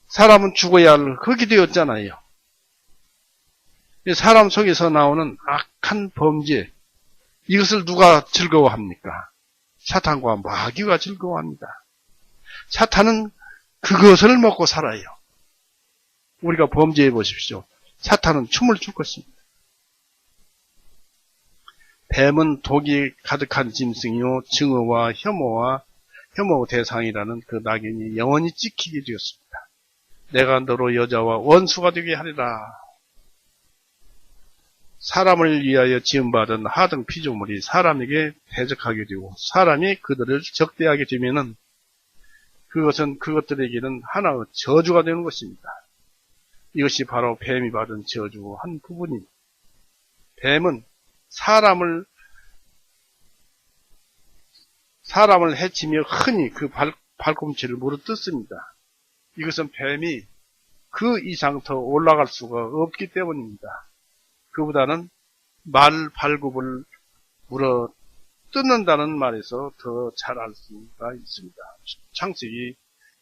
사람은 죽어야 할 흙이 되었잖아요. 사람 속에서 나오는 악한 범죄, 이것을 누가 즐거워합니까? 사탄과 마귀가 즐거워합니다. 사탄은 그것을 먹고 살아요. 우리가 범죄해 보십시오. 사탄은 춤을 출 것입니다. 뱀은 독이 가득한 짐승이요 증오와 혐오 대상이라는 그 낙인이 영원히 찍히게 되었습니다. 내가 너로 여자와 원수가 되게 하리라. 사람을 위하여 지음받은 하등 피조물이 사람에게 대적하게 되고 사람이 그들을 적대하게 되면은 그것은 그것들에게는 하나의 저주가 되는 것입니다. 이것이 바로 뱀이 받은 저주 한 부분입니다. 뱀은 사람을 해치며 흔히 그 발꿈치를 물어뜯습니다. 이것은 뱀이 그 이상 더 올라갈 수가 없기 때문입니다. 그보다는 말 발굽을 물어 뜯는다는 말에서 더 잘 알 수가 있습니다. 창세기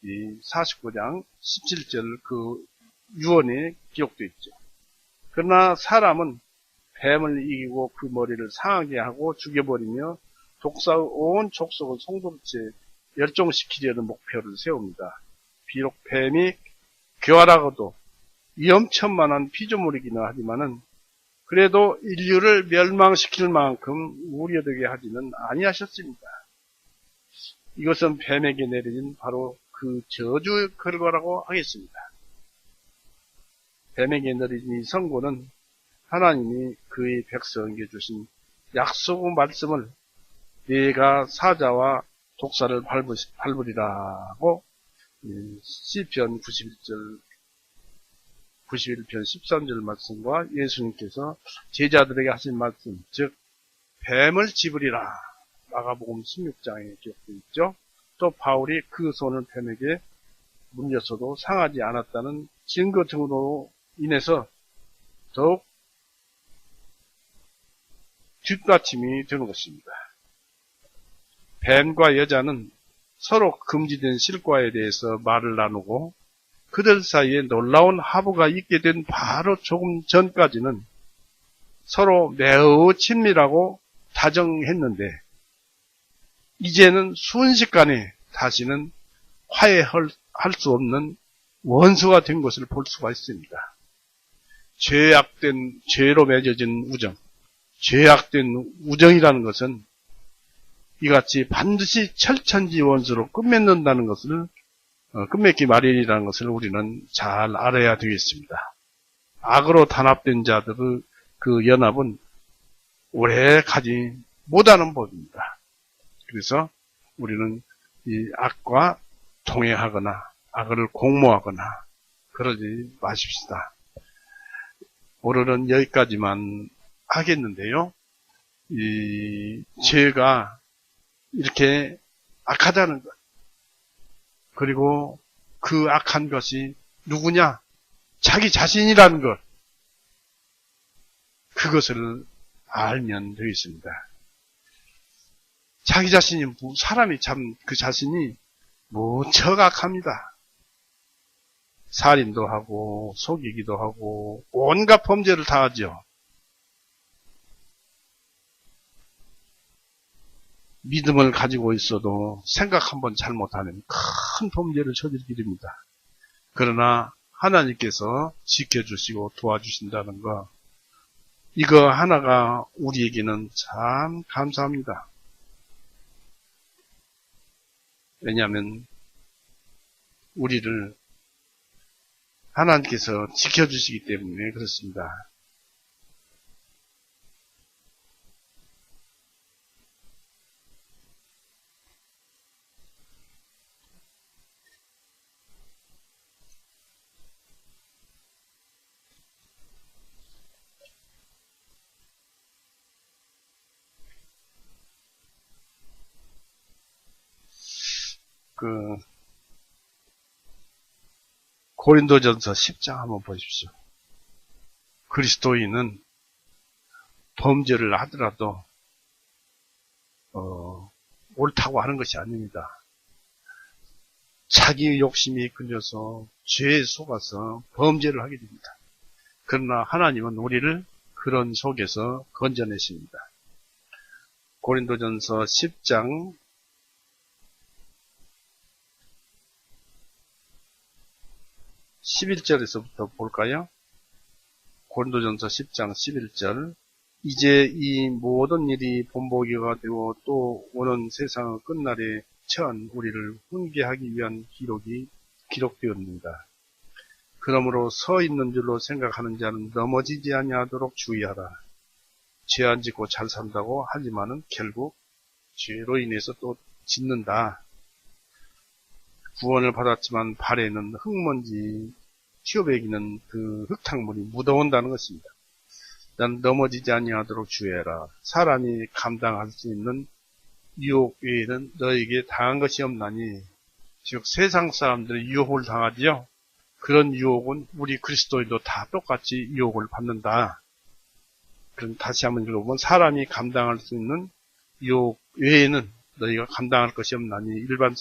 49장 17절 그 유언에 기록되어 있죠. 그러나 사람은 뱀을 이기고 그 머리를 상하게 하고 죽여버리며 독사의 온 족속을 송두리째 멸종시키려는 목표를 세웁니다. 비록 뱀이 교활하고도 위험천만한 피조물이기는 하지만은 그래도 인류를 멸망시킬 만큼 우려되게 하지는 아니하셨습니다. 이것은 뱀에게 내려진 바로 그 저주의 결과라고 하겠습니다. 뱀에게 내려진 이 선고는 하나님이 그의 백성에게 주신 약속의 말씀을 내가 사자와 독사를 밟으리라고 시편 91편 13절 말씀과 예수님께서 제자들에게 하신 말씀, 즉 뱀을 집으리라 마가복음 16장에 기록되어 있죠. 또 바울이 그 손을 뱀에게 물렸어도 상하지 않았다는 증거 등으로 인해서 더욱 뒷받침이 되는 것입니다. 뱀과 여자는 서로 금지된 실과에 대해서 말을 나누고 그들 사이에 놀라운 화보가 있게 된 바로 조금 전까지는 서로 매우 친밀하고 다정했는데 이제는 순식간에 다시는 화해할 수 없는 원수가 된 것을 볼 수가 있습니다. 죄로 맺어진 우정, 죄악된 우정이라는 것은 이같이 반드시 철천지 원수로 끝맺는다는 것을 끝맺기 마련이라는 것을 우리는 잘 알아야 되겠습니다. 악으로 단합된 자들의 그 연합은 오래 가지 못하는 법입니다. 그래서 우리는 이 악과 동행하거나 악을 공모하거나 그러지 마십시다. 오늘은 여기까지만 하겠는데요. 이 죄가 이렇게 악하다는 것, 그리고 그 악한 것이 누구냐? 자기 자신이라는 것, 그것을 알면 되겠습니다. 자기 자신이, 사람이 참 그 자신이 무척 악합니다. 살인도 하고 속이기도 하고 온갖 범죄를 다 하죠. 믿음을 가지고 있어도 생각 한번 잘못하면 큰 범죄를 저지르게 됩니다. 그러나 하나님께서 지켜주시고 도와주신다는 거, 이거 하나가 우리에게는 참 감사합니다. 왜냐하면 우리를 하나님께서 지켜주시기 때문에 그렇습니다. 고린도전서 10장 한번 보십시오. 그리스도인은 범죄를 하더라도 옳다고 하는 것이 아닙니다. 자기 욕심이 끌려서 죄에 속아서 범죄를 하게 됩니다. 그러나 하나님은 우리를 그런 속에서 건져내십니다. 고린도전서 10장 11절에서부터 볼까요? 고린도전서 10장 11절. 이제 이 모든 일이 본보기가 되고 또 오는 세상의 끝날에 처한 우리를 훈계하기 위한 기록이 기록되었습니다. 그러므로 서 있는 줄로 생각하는 자는 넘어지지 아니하도록 주의하라. 죄 안 짓고 잘 산다고 하지만은 결국 죄로 인해서 또 짓는다. 구원을 받았지만 발에는 흙먼지 튀어배기는 그 흙탕물이 묻어온다는 것입니다. 난 넘어지지 아니하도록 주의해라. 사람이 감당할 수 있는 유혹 외에는 너에게 당한 것이 없나니, 즉 세상 사람들이 유혹을 당하지요. 그런 유혹은 우리 그리스도인도 다 똑같이 유혹을 받는다. 그럼 다시 한번 읽어보면, 사람이 감당할 수 있는 유혹 외에는 너희가 감당할 것이 없나니, 일반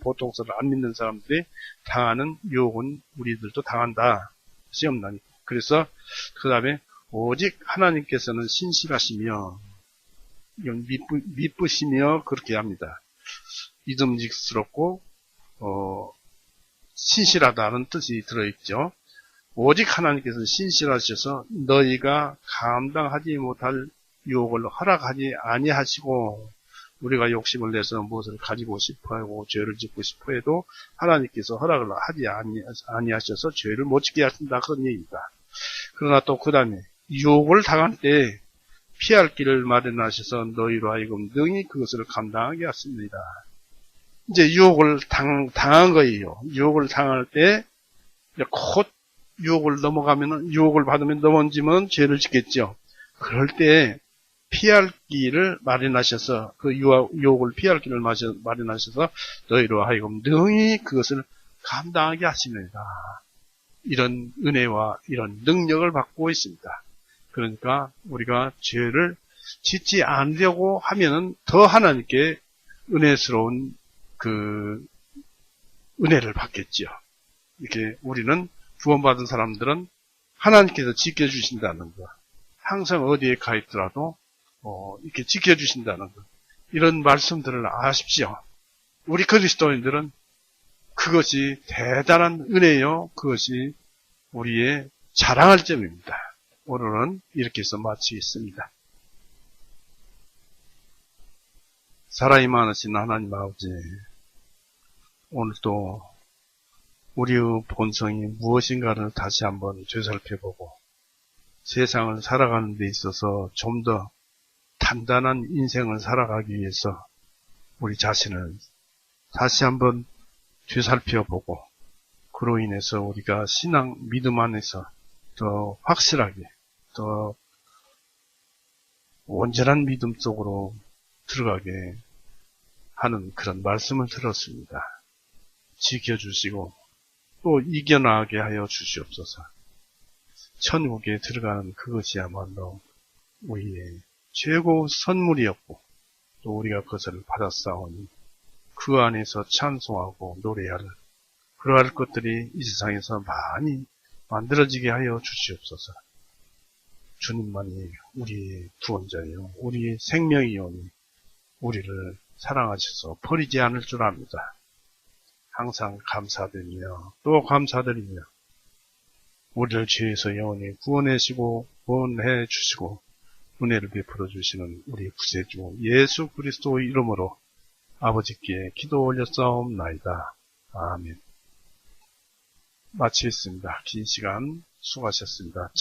보통 사람, 안 믿는 사람들이 당하는 유혹은 우리들도 당한다. 것이 없나니. 그래서 그 다음에 오직 하나님께서는 신실하시며 미쁘시며 그렇게 합니다. 믿음직스럽고 신실하다는 뜻이 들어있죠. 오직 하나님께서는 신실하셔서 너희가 감당하지 못할 유혹을 허락하지 아니하시고, 우리가 욕심을 내서 무엇을 가지고 싶어하고 죄를 짓고 싶어해도 하나님께서 허락을 하지 아니하셔서 죄를 못 짓게 하신다, 그런 얘기입니다. 그러나 또 그 다음에 유혹을 당할 때 피할 길을 마련하셔서 너희로 하여금 능히 그것을 감당하게 하십니다. 이제 유혹을 당한 거예요. 유혹을 당할 때 곧 유혹을 넘어가면은, 유혹을 받으면 넘어지면 죄를 짓겠죠. 그럴 때 피할 길을 마련하셔서, 그 유혹을 피할 길을 마련하셔서 너희로 하여금 능히 그것을 감당하게 하십니다. 이런 은혜와 이런 능력을 받고 있습니다. 그러니까 우리가 죄를 짓지 않으려고 하면은 더 하나님께 은혜스러운 그 은혜를 받겠지요. 이렇게 우리는 구원받은 사람들은 하나님께서 지켜주신다는 것, 항상 어디에 가 있더라도 이렇게 지켜주신다는 것, 이런 말씀들을 아십시오. 우리 그리스도인들은 그것이 대단한 은혜요, 그것이 우리의 자랑할 점입니다. 오늘은 이렇게 해서 마치겠습니다. 사랑이 많으신 하나님 아버지, 오늘도 우리의 본성이 무엇인가를 다시 한번 되살펴보고 세상을 살아가는 데 있어서 좀 더 단단한 인생을 살아가기 위해서 우리 자신을 다시 한번 되살펴보고, 그로 인해서 우리가 신앙 믿음 안에서 더 확실하게, 더 온전한 믿음 속으로 들어가게 하는 그런 말씀을 들었습니다. 지켜주시고 또 이겨나가게 하여 주시옵소서. 천국에 들어가는 그것이야말로 우리의 최고 선물이었고, 또 우리가 그것을 받았사오니 그 안에서 찬송하고 노래할, 그러할 것들이 이 세상에서 많이 만들어지게 하여 주시옵소서. 주님만이 우리의 구원자요, 우리의 생명이오니 우리를 사랑하셔서 버리지 않을 줄 압니다. 항상 감사드리며 또 감사드리며 우리를 죄에서 영원히 구원해 주시고 은혜를 베풀어 주시는 우리 구세주 예수 그리스도의 이름으로 아버지께 기도 올렸사옵나이다. 아멘. 마치겠습니다. 긴 시간 수고하셨습니다.